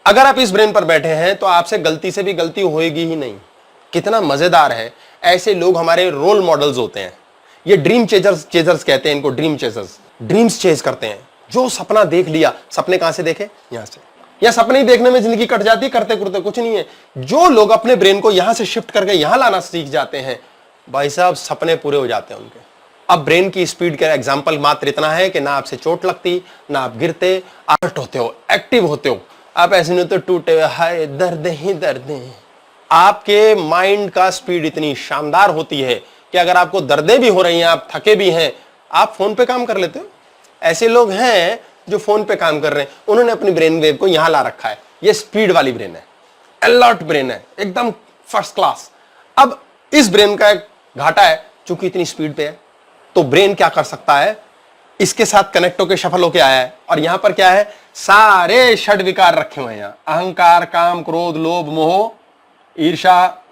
अगर आप इस ब्रेन पर बैठे हैं तो आपसे गलती से भी गलती होएगी ही नहीं। कितना मजेदार है। ऐसे लोग हमारे रोल मॉडल्स होते हैं। ये ड्रीम चेजर्स कहते हैं इनको, ड्रीम चेजर्स। ड्रीम्स चेज करते हैं। जो सपना देख लिया, सपने कहां से देखे? यहां से। या सपने ही देखने में जिंदगी कट जाती, करते करते कुछ नहीं है। जो लोग अपने ब्रेन को यहां से शिफ्ट करके यहां लाना सीख जाते हैं, भाई साहब सपने पूरे हो जाते हैं उनके। अब ब्रेन की स्पीड का एग्जाम्पल मात्र इतना है कि ना आपसे चोट लगती, ना आप गिरते, अलर्ट होते हो, एक्टिव होते हो। आप ऐसे नहीं तो टूटे हुए, हाय दर्द ही दर्द है। आपके माइंड का स्पीड इतनी शानदार होती है कि अगर आपको दर्दें भी हो रही हैं, आप थके भी हैं, आप फोन पे काम कर लेते हो। ऐसे लोग हैं जो फोन पे काम कर रहे हैं, उन्होंने अपनी ब्रेन वेव को यहां ला रखा है। ये स्पीड वाली ब्रेन है, अलर्ट ब्रेन है, एकदम फर्स्ट क्लास। अब इस ब्रेन का एक घाटा है, चूंकि इतनी स्पीड पे है, तो ब्रेन क्या कर सकता है, इसके साथ कनेक्ट होकर सफल होकर आया है। और यहां पर क्या है, सारे षड विकार रखे हुए हैं यहां। अहंकार, काम, क्रोध, लोभ, मोह, ईर्षा।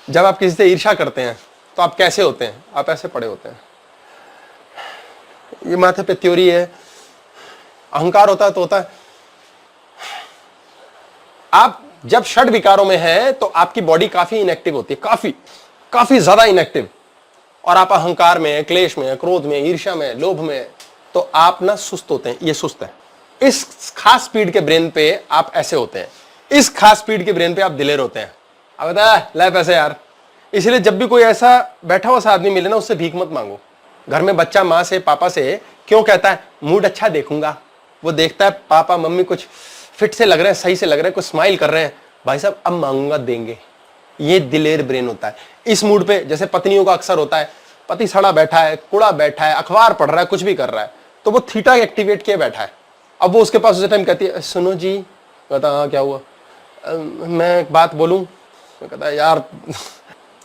जब आप किसी से ईर्षा करते हैं तो आप कैसे होते हैं? आप ऐसे पड़े होते हैं, ये माथे पे त्योरी है। अहंकार होता है तो होता है। आप जब षड विकारों में हैं तो आपकी बॉडी काफी इनएक्टिव होती है, काफी ज्यादा इनएक्टिव। और आप अहंकार में, क्लेश में, क्रोध में, ईर्ष्या में, लोभ में, तो आप ना सुस्त होते हैं। ये सुस्त है। इस खास स्पीड के ब्रेन पे आप ऐसे होते हैं। इस खास स्पीड के ब्रेन पे आप दिलेर होते हैं। अब बता ले पैसे यार। इसलिए जब भी कोई ऐसा बैठा हुआ सा आदमी मिले ना, उससे भीख मत मांगो। घर में बच्चा माँ से, पापा से क्यों कहता है मूड अच्छा देखूंगा, वो देखता है पापा मम्मी कुछ फिट से लग रहे हैं, सही से लग रहे हैं, कुछ स्माइल कर रहे हैं, भाई साहब अब मांगूंगा देंगे। ये दिलेर ब्रेन होता है। इस मूड पे जैसे पत्नियों का अक्सर होता है, पति सड़ा बैठा है, कुड़ा बैठा है, अखबार पढ़ रहा है, कुछ भी कर रहा है, तो वो थीटा एक्टिवेट किए बैठा है। अब वो उसके पास उस टाइम कहती है सुनो जी, कहता हाँ क्या हुआ, मैं एक बात बोलूं, कहता यार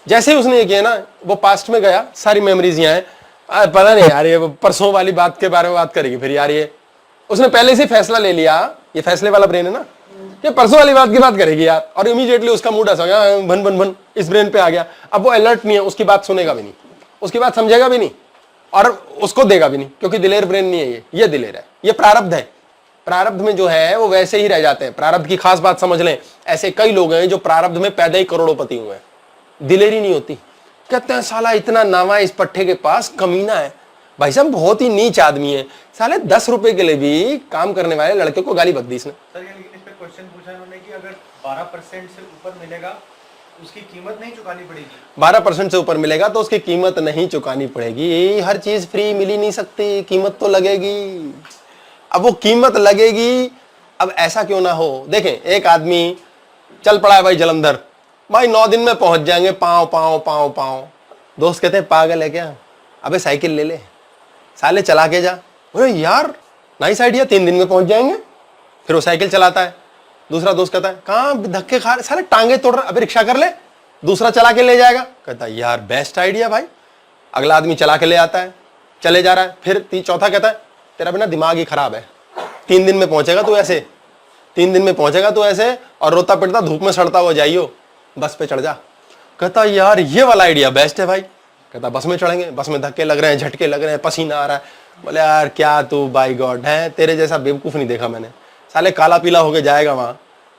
जैसे ही उसने ये किया ना, वो पास्ट में गया, सारी मेमोरीज यहाँ है, पता नहीं यार ये परसों वाली बात के बारे में बात करेगी फिर यार। ये उसने पहले से फैसला ले लिया, ये फैसले वाला ब्रेन है ना, ये परसों वाली बात की बात करेगी यार, और इमीडिएटली उसका मूड ऐसा हो गया, भन भन भन इस ब्रेन पे आ गया। अब वो अलर्ट नहीं है, उसकी बात सुनेगा भी नहीं, उसकी बात समझेगा भी नहीं और उसको देगा भी नहीं, क्योंकि दिलेर ब्रेन नहीं है ये दिलेर है, ये प्रारब्ध है। प्रारब्ध में जो है वो वैसे ही रह जाते हैं। प्रारब्ध की खास बात समझ लें, ऐसे कई लोग हैं जो प्रारब्ध में पैदा ही करोड़पति हुए हैं, दिलेरी नहीं होती। कहते हैं साला इतना नावा इस पट्टे के पास, कमीना है। भाई साहब बहुत ही नीच आदमी है, साले 10 रुपए के लिए भी काम करने वाले लड़के को गाली बक दी इसने। सर ये लेकिन इस पे क्वेश्चन पूछा इन्होंने कि अगर 12% से ऊपर मिलेगा उसकी कीमत नहीं चुकानी पड़ेगी। 12% से ऊपर मिलेगा तो उसकी कीमत नहीं चुकानी पड़ेगी। हर चीज फ्री मिल ही नहीं सकती, कीमत तो लगेगी। अब वो कीमत लगेगी, अब ऐसा क्यों ना हो। देखें एक आदमी चल पड़ा है भाई जलंधर, भाई 9 दिन में पहुंच जाएंगे, पाँव पाँव पाँव पाँव। दोस्त कहते हैं पागल है क्या, अबे साइकिल ले ले, साले चला के जा। बोले यार नाइस आइडिया, 3 दिन में पहुंच जाएंगे। फिर वो साइकिल चलाता है। दूसरा दोस्त कहता है कहाँ धक्के खा रहे, साले टांगे तोड़ रहा, अबे रिक्शा कर ले, दूसरा चला के ले जाएगा। कहता है यार बेस्ट आइडिया भाई। अगला आदमी चला के ले आता है, चले जा रहा है। फिर चौथा कहता है तेरा बिना दिमाग ही खराब है, 3 दिन में पहुंचेगा तू ऐसे, 3 दिन में पहुंचेगा तू ऐसे, और रोता पिटता धूप में सड़ता हुआ जाइयो, बस पे चढ़ जा। कहता यार ये वाला आइडिया बेस्ट है भाई। कहता बस में चढ़ेंगे, बस में धक्के लग रहे हैं, झटके लग रहे हैं, पसीना आ रहा है। बोले यार क्या तू बाई गॉड है, तेरे जैसा बेवकूफ नहीं देखा मैंने। साले काला पीला होके जाएगा वहां,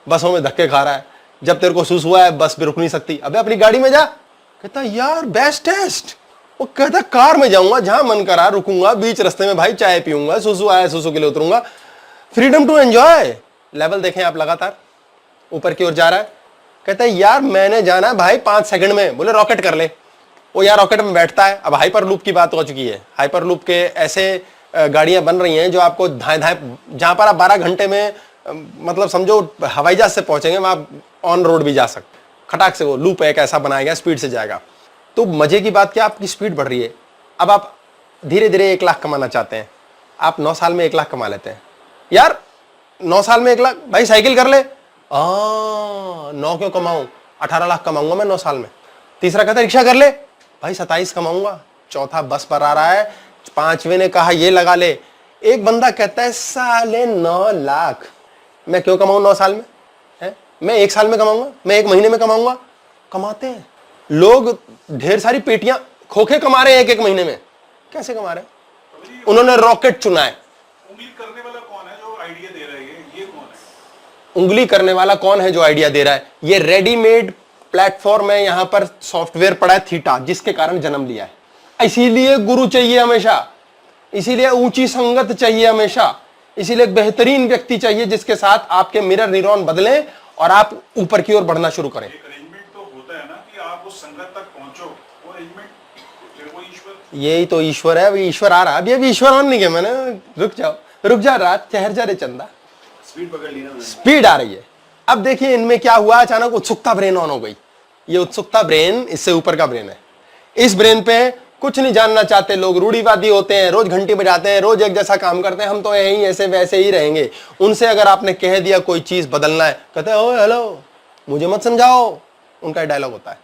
बसों में धक्के खा रहा है, जब तेरे को सुस हुआ है बस भी रुक नहीं सकती, अबे अपनी गाड़ी में जा। कहता यार बेस्ट टेस्ट। वो कहता कार में जाऊंगा, जहां मन करा रुकूंगा, बीच रास्ते में भाई चाय पीऊंगा, सुसु आया सुसु के लिए उतरूंगा, फ्रीडम टू एंजॉय। लेवल देखें आप, लगातार ऊपर की ओर जा रहा है। कहता है यार मैंने जाना है भाई 5 सेकंड में। बोले रॉकेट कर ले। वो यार रॉकेट में बैठता है। अब हाइपर लूप की बात हो चुकी है, हाइपर लूप के ऐसे गाड़ियां बन रही हैं जो आपको धाए धाए, जहां पर आप 12 घंटे में मतलब समझो हवाई जहाज से पहुंचेंगे, वहां ऑन रोड भी जा सकते, खटाक से। वो लूप एक ऐसा बनाया गया, स्पीड से जाएगा। तो मजे की बात क्या, आपकी स्पीड बढ़ रही है। अब आप धीरे धीरे 1 लाख कमाना चाहते हैं, आप 9 साल में 1 लाख कमा लेते हैं। यार 9 साल में 1 लाख, भाई साइकिल कर ले। 9 क्यों कमाऊं, 18 लाख कमाऊंगा मैं 9 साल में। तीसरा कहता है रिक्शा कर ले, भाई 27 कमाऊंगा। चौथा बस पर आ रहा है, 5वें ने कहा ये लगा ले। एक बंदा कहता है साले 9 लाख मैं क्यों कमाऊं 9 साल में है, मैं 1 साल में कमाऊंगा, मैं 1 महीने में कमाऊंगा। कमाते हैं लोग, ढेर सारी पेटियां खोखे कमा रहे हैं 1-1 महीने में। कैसे कमा रहे हैं, उन्होंने रॉकेट चुना है। उंगली करने वाला कौन है जो आइडिया दे रहा है, ये कौन है? उंगली करने वाला कौन है जो आइडिया दे रहा है, ये रेडीमेड प्लेटफॉर्म है। यहां पर सॉफ्टवेयर पड़ा है थीटा, जिसके कारण जन्म लिया है। इसीलिए गुरु चाहिए हमेशा, इसीलिए ऊंची संगत चाहिए हमेशा, इसीलिए एक बेहतरीन व्यक्ति चाहिए जिसके साथ आपके मिरर न्यूरॉन बदलें और आप ऊपर की ओर बढ़ना शुरू करें। एक अरेंजमेंट तो होता है ना कि आप उस संगत तक पहुंचो, वो अरेंजमेंट फिर वो ईश्वर। यही तो ईश्वर है। अभी ईश्वर आ रहा है, अभी ईश्वर ऑन नहीं किया मैंने। रुक जा रात, ठहर जा रे चंदा, स्पीड पकड़ ली ना, स्पीड आ रही है। अब देखिए इनमें क्या हुआ, अचानक उत्सुकता ब्रेन ऑन हो गई। ये उत्सुकता ब्रेन इससे ऊपर का ब्रेन है। इस ब्रेन पे कुछ नहीं जानना चाहते लोग, रूढ़िवादी होते हैं, रोज घंटी बजाते हैं, रोज एक जैसा काम करते हैं, हम तो यही ऐसे वैसे ही रहेंगे। उनसे अगर आपने कह दिया कोई चीज बदलना है, कहते हैं ओ हेलो मुझे मत समझाओ, उनका डायलॉग होता है।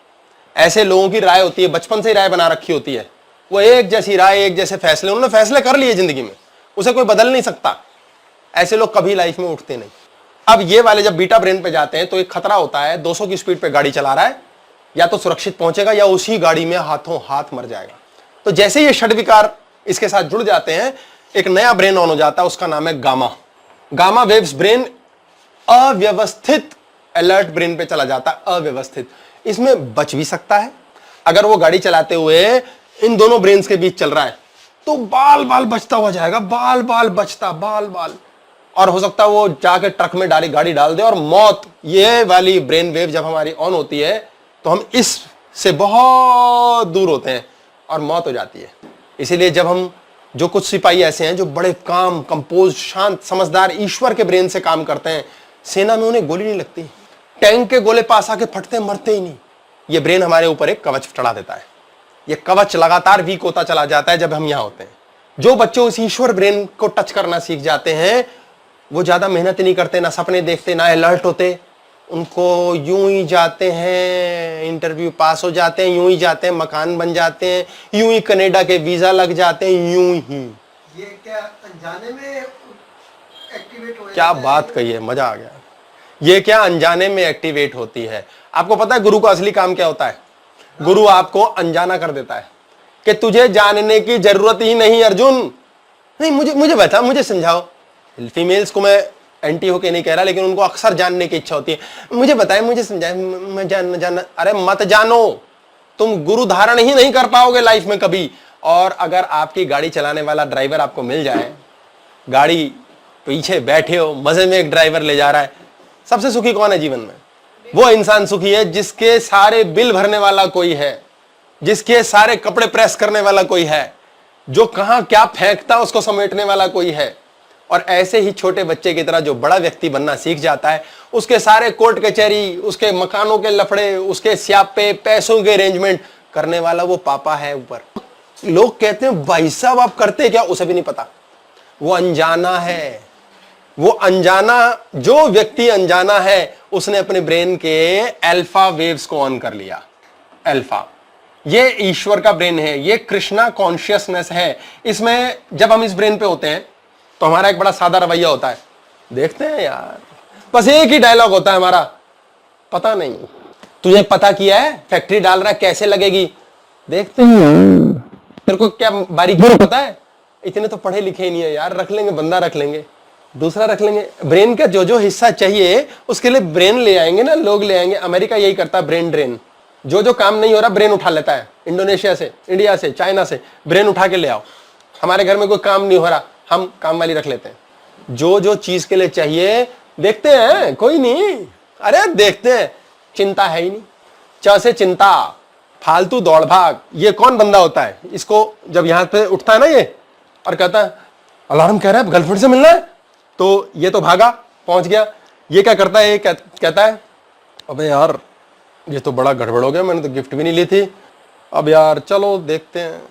ऐसे लोगों की राय होती है, बचपन से ही राय बना रखी होती है, वो एक जैसी राय, एक जैसे फैसले, उन्होंने फैसले कर लिए जिंदगी में, उसे कोई बदल नहीं सकता। ऐसे लोग कभी लाइफ में उठते नहीं। अब ये वाले जब बीटा ब्रेन पे जाते हैं तो एक खतरा होता है, 200 की स्पीड पे गाड़ी चला रहा है, या तो सुरक्षित पहुंचेगा या उसी गाड़ी में हाथों हाथ मर जाएगा। तो जैसे ये षड विकार इसके साथ जुड़ जाते हैं, एक नया ब्रेन ऑन हो जाता है, उसका नाम है गामा। गामा वेव्स ब्रेन अव्यवस्थित अलर्ट ब्रेन पे चला जाता है, अव्यवस्थित। इसमें बच भी सकता है अगर वो गाड़ी चलाते हुए इन दोनों ब्रेन्स के बीच चल रहा है, तो बाल बाल बचता हुआ जाएगा, बाल बाल बचता, बाल बाल। और हो सकता है वो जाके ट्रक में डाली गाड़ी डाल दे और मौत। ये वाली ब्रेन वेव जब हमारी ऑन होती है तो हम इस से बहुत दूर होते हैं और मौत हो जाती है। इसीलिए जब हम, जो कुछ सिपाही ऐसे हैं जो बड़े काम, कंपोज, शांत, समझदार, ईश्वर के ब्रेन से काम करते हैं, सेना में उन्हें गोली नहीं लगती, टैंक के गोले पास आके फटते, मरते ही नहीं। ये ब्रेन हमारे ऊपर एक कवच चढ़ा देता है। ये कवच लगातार वीक होता चला जाता है जब हम यहां होते हैं। जो बच्चे उस ईश्वर ब्रेन को टच करना सीख जाते हैं, वो ज्यादा मेहनत नहीं करते, ना सपने देखते, ना अलर्ट होते, उनको यूं ही जाते हैं, इंटरव्यू पास हो जाते हैं, यूं ही जाते हैं, मकान बन जाते हैं, यूं ही कनाडा के वीजा लग जाते हैं, यूं ही। ये क्या अनजाने में एक्टिवेट हो क्या जाता है? बात कही है, मजा आ गया। ये क्या अनजाने में एक्टिवेट होती है। आपको पता है गुरु का असली काम क्या होता है? गुरु आपको अनजाना कर देता है कि तुझे जानने की जरूरत ही नहीं अर्जुन। नहीं, मुझे बता, मुझे समझाओ। फीमेल्स को मैं एंटी होके नहीं कह रहा, लेकिन उनको अक्सर जानने की इच्छा होती है। मुझे बताए, मुझे समझाए, मैं जानना। अरे मत जानो, तुम गुरु धारण ही नहीं कर पाओगे लाइफ में कभी। और अगर आपकी गाड़ी चलाने वाला ड्राइवर आपको मिल जाए, गाड़ी पीछे बैठे हो, मजे में एक ड्राइवर ले जा रहा है, सबसे सुखी कौन है जीवन में? वो इंसान सुखी है जिसके सारे बिल भरने वाला कोई है, जिसके सारे कपड़े प्रेस करने वाला कोई है, जो कहां क्या फेंकता उसको समेटने वाला कोई है। और ऐसे ही छोटे बच्चे की तरह जो बड़ा व्यक्ति बनना सीख जाता है, उसके सारे कोर्ट कचहरी, उसके मकानों के लफड़े, उसके स्यापे, पैसों के अरेंजमेंट करने वाला वो पापा है ऊपर। लोग कहते हैं भाई साहब आप करते क्या? उसे भी नहीं पता, वो अनजाना है। वो अनजाना, जो व्यक्ति अनजाना है, उसने अपने ब्रेन के अल्फा वेव्स को ऑन कर लिया। अल्फा, ये ईश्वर का ब्रेन है, ये कृष्णा कॉन्शियसनेस है। इसमें जब हम इस ब्रेन पे होते हैं तो हमारा एक बड़ा सादा रवैया होता है, देखते हैं यार, बस एक ही डायलॉग होता है हमारा, पता नहीं तुझे पता किया है, फैक्ट्री डाल रहा है कैसे लगेगी, देखते हैं। तेरे को क्या बारीकी पता है? इतने तो पढ़े लिखे नहीं है यार, रख लेंगे, बंदा रख लेंगे, दूसरा रख लेंगे। ब्रेन का जो जो हिस्सा चाहिए उसके लिए ब्रेन ले आएंगे ना, लोग ले आएंगे। अमेरिका यही करता है, ब्रेन ड्रेन। जो जो काम नहीं हो रहा ब्रेन उठा लेता है, इंडोनेशिया से, इंडिया से, चाइना से ब्रेन उठा के ले आओ। हमारे घर में कोई काम नहीं हो रहा, हम काम वाली रख लेते हैं। जो जो चीज के लिए चाहिए देखते हैं, कोई नहीं, अरे देखते हैं, चिंता है ही नहीं। च से चिंता, फालतू दौड़ भाग। ये कौन बंदा होता है? इसको जब यहां पे उठता है ना ये और कहता है अलार्म कह रहा है गर्लफ्रेंड से मिलना है, तो ये तो भागा, पहुंच गया। ये क्या करता है? ये कहता है अबे यार ये तो बड़ा गड़बड़ हो गया, मैंने तो गिफ्ट भी नहीं ली थी, अब यार चलो देखते हैं।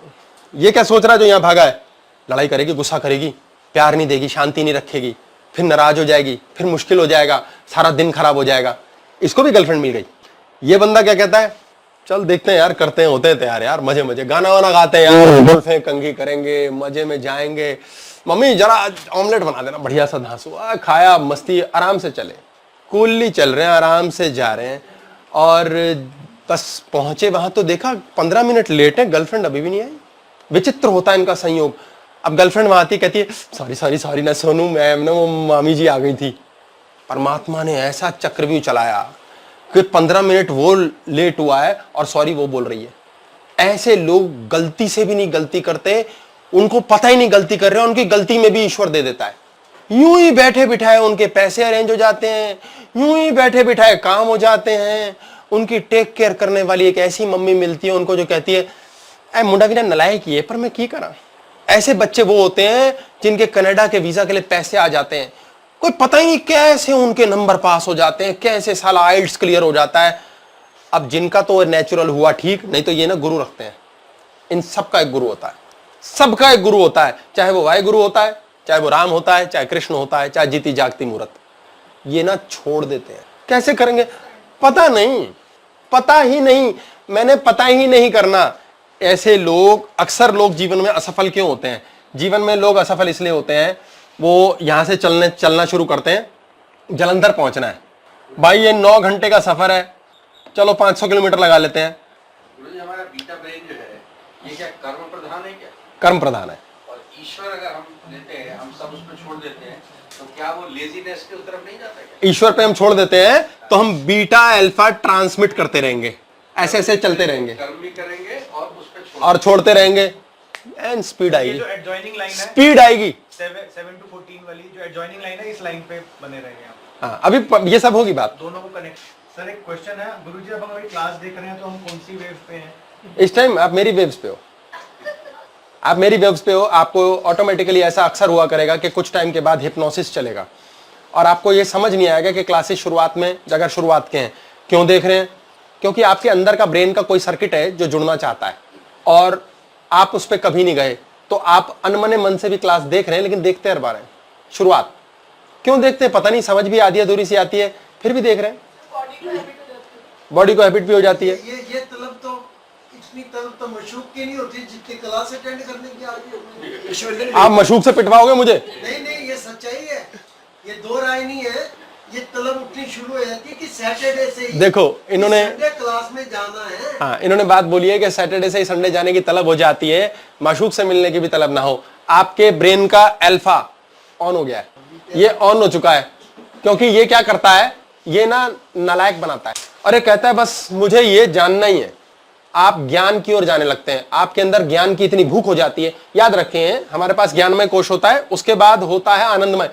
ये क्या सोच रहा है जो यहां भागा है? लड़ाई करेगी, गुस्सा करेगी, प्यार नहीं देगी, शांति नहीं रखेगी, फिर नाराज हो जाएगी, फिर मुश्किल हो जाएगा, सारा दिन खराब हो जाएगा। इसको भी गर्लफ्रेंड मिल गई। ये बंदा क्या कहता है? चल देखते हैं यार, करते हैं, होते हैं तैयार यार, मजे मजे, गाना वाना गाते हैं यार, गोल्फें कंघी करेंगे, मजे में जाएंगे, मम्मी जरा ऑमलेट बना देना बढ़िया सा, धांसू खाया, मस्ती, आराम से चले, कूलली चल रहे हैं, आराम से जा रहे हैं। और बस पहुंचे वहां तो देखा 15 मिनट लेट है, गर्लफ्रेंड अभी भी नहीं आई। विचित्र होता है इनका संयोग। अब गर्लफ्रेंड वहां आती, कहती है सॉरी सॉरी सॉरी ना सोनू मैम, ना वो मामी जी आ गई थी। परमात्मा ने ऐसा चक्रव्यूह चलाया कि 15 मिनट वो लेट हुआ है और सॉरी वो बोल रही है। ऐसे लोग गलती से भी नहीं गलती करते, उनको पता ही नहीं गलती कर रहे हैं, उनकी गलती में भी ईश्वर दे देता है। यूं ही बैठे बिठाए उनके पैसे अरेंज हो जाते हैं, यूं ही बैठे बिठाए काम हो जाते हैं। उनकी टेक केयर करने वाली एक ऐसी मम्मी मिलती है उनको जो कहती है ऐ मुंडा भी ना नलायक ही है, पर मैं की करा। ऐसे बच्चे वो होते हैं जिनके कनाडा के वीजा के लिए पैसे आ जाते हैं, कोई पता ही नहीं कैसे उनके नंबर पास हो जाते हैं, कैसे साला आइल्स क्लियर हो जाता है। अब जिनका तो नेचुरल हुआ ठीक, नहीं तो ये ना गुरु रखते हैं। इन सबका एक गुरु होता है, सबका एक गुरु होता है, चाहे वो वाहे गुरु होता है, चाहे वो राम होता है, चाहे कृष्ण होता है, चाहे जीती जागती मूर्त। ये ना छोड़ देते हैं। कैसे करेंगे? पता नहीं, पता ही नहीं, मैंने पता ही नहीं करना। ऐसे लोग, अक्सर लोग जीवन में असफल क्यों होते हैं? जीवन में लोग असफल इसलिए होते हैं, वो यहां से चलना शुरू करते हैं, जलंधर पहुंचना है, भाई ये 9 घंटे का सफर है, चलो 500 किलोमीटर लगा लेते हैं। हमारा बीटा ब्रेन जो है ये क्या कर्म प्रधान है? क्या कर्म प्रधान है। और ईश्वर अगर हम लेते हैं, हम सब उसमें छोड़ देते हैं, तो क्या वो लेजीनेस की तरफ नहीं जाता क्या? ईश्वर पे हम छोड़ देते हैं तो हम बीटा अल्फा ट्रांसमिट करते रहेंगे, ऐसे ऐसे चलते रहेंगे, कर्म भी करेंगे और उस पे और छोड़ते रहेंगे, एंड स्पीड ये आएगी, जो एडजॉइनिंग लाइन है, स्पीड आएगी। 7 to 14 वाली जो एडजॉइनिंग लाइन है, इस लाइन पे बने रहेंगे आप। हाँ, अभी ये सब होगी बात। दोनों को कनेक्ट। सर एक क्वेश्चन है, गुरुजी अब हम अभी क्लास देख रहे हैं तो हम कौन सी वेव पे हैं? इस टाइम आप मेरी वेव्स पे हो, आप मेरी वेव्स पे हो। आपको ऑटोमेटिकली ऐसा अक्सर हुआ करेगा कि कुछ टाइम के बाद हिप्नोसिस चलेगा और आपको ये समझ नहीं आएगा कि क्लासेस शुरुआत में, अगर शुरुआत के हैं, क्यों देख रहे हैं? क्योंकि आपके अंदर का ब्रेन का कोई सर्किट है जो जुड़ना चाहता है और आप उस पर कभी नहीं गए, तो आप अनमने मन से भी क्लास देख रहे हैं, लेकिन देखते हर बार हैं। शुरुआत क्यों देखते हैं पता नहीं, समझ भी आधी अधूरी सी आती है, फिर भी देख रहे हैं। बॉडी को हैबिट भी हो जाती है। ये तलब तो इतनी तलब तो मशूक की नहीं होती जितनी क्लास अटेंड करने की आती है। आप मशूक से पिटवाओगे मुझे? नहीं नहीं, ये सच्चाई है, ये दो राय नहीं है। ये तलब उठनी शुरू हो जाती है कि सैटरडे से ही देखो इन्होंने संडे क्लास में जाना है। हाँ, इन्होंने बात बोली है कि सैटरडे से ही संडे जाने की तलब हो जाती है, माशूक से मिलने की भी तलब ना हो। आपके ब्रेन का अल्फा ऑन हो गया है, ये ऑन हो चुका है, क्योंकि ये क्या करता है, ये ना नालायक बनाता है और ये कहता है बस मुझे ये जानना ही है। आप ज्ञान की ओर जाने लगते हैं, आपके अंदर ज्ञान की इतनी भूख हो जाती है। याद रखें, हमारे पास ज्ञानमय कोश होता है, उसके बाद होता है आनंदमय।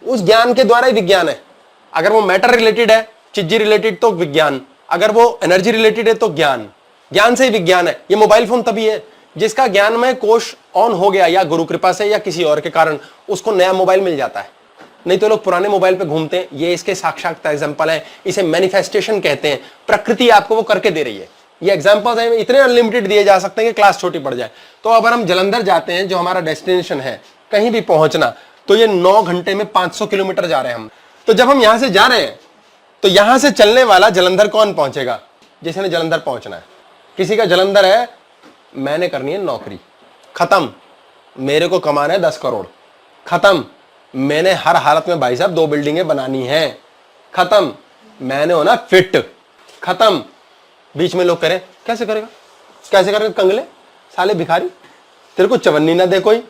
उस ज्ञान के द्वारा ही विज्ञान है। अगर वो मैटर रिलेटेड है, चीज़ रिलेटेड, तो विज्ञान। अगर वो एनर्जी रिलेटेड है तो ज्ञान। ज्ञान से ही विज्ञान है। ये मोबाइल फोन तभी है जिसका ज्ञानमय कोश ऑन हो गया, या गुरु कृपा से या किसी और के कारण उसको नया मोबाइल मिल जाता है। नहीं तो लोग पुराने मोबाइल पे घूमते हैं। ये इसके साक्षात एग्जांपल है। इसे मैनिफेस्टेशन कहते हैं। प्रकृति आपको वो करके दे रही है। ये एग्जांपल्स हैं, इतने अनलिमिटेड दिए जा सकते हैं कि क्लास छोटी पड़ जाए। तो अगर हम जलंधर जाते हैं, जो हमारा डेस्टिनेशन है, कहीं भी पहुंचना, तो ये 9 घंटे में 500 किलोमीटर जा रहे हैं हम। तो जब हम यहां से जा रहे हैं, तो यहां से चलने वाला जलंधर कौन पहुंचेगा? जिसने जलंधर पहुंचना है। किसी का जलंधर है, मैंने करनी है नौकरी, खत्म। मेरे को कमाना है 10 करोड़, खत्म। मैंने हर हालत में भाई साहब 2 बिल्डिंगें बनानी है, खत्म। मैंने होना फिट, खत्म। बीच में लोग करें, कैसे करेगा, कैसे करेगा, कंगले साले भिखारी, तेरे को चवन्नी ना दे कोई,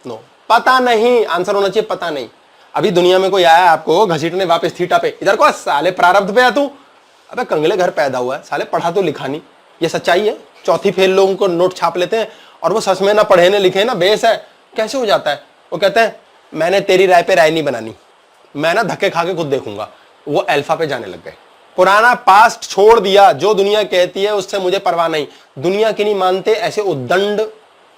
नो, पता नहीं। आंसर होना चाहिए पता नहीं। अभी दुनिया में कोई आया आपको घसीटने वापस थीटा पे, इधर को साले प्रारब्ध पे आ तू। अबे कंगले घर पैदा हुआ है, साले पढ़ा तो लिखा नहीं। ये सच्चाई है। चौथी फेल लोगों को नोट छाप लेते हैं और वो सच में ना पढ़े ना लिखे ना बेस है। कैसे हो जाता है? वो कहते हैं मैंने तेरी राय पे राय नहीं बनानी, मैं ना धक्के खा के खुद देखूंगा। वो अल्फा पे जाने लग गए। पुराना पास्ट छोड़ दिया। जो दुनिया कहती है उससे मुझे परवाह नहीं। दुनिया की नहीं मानते। ऐसे उद्दंड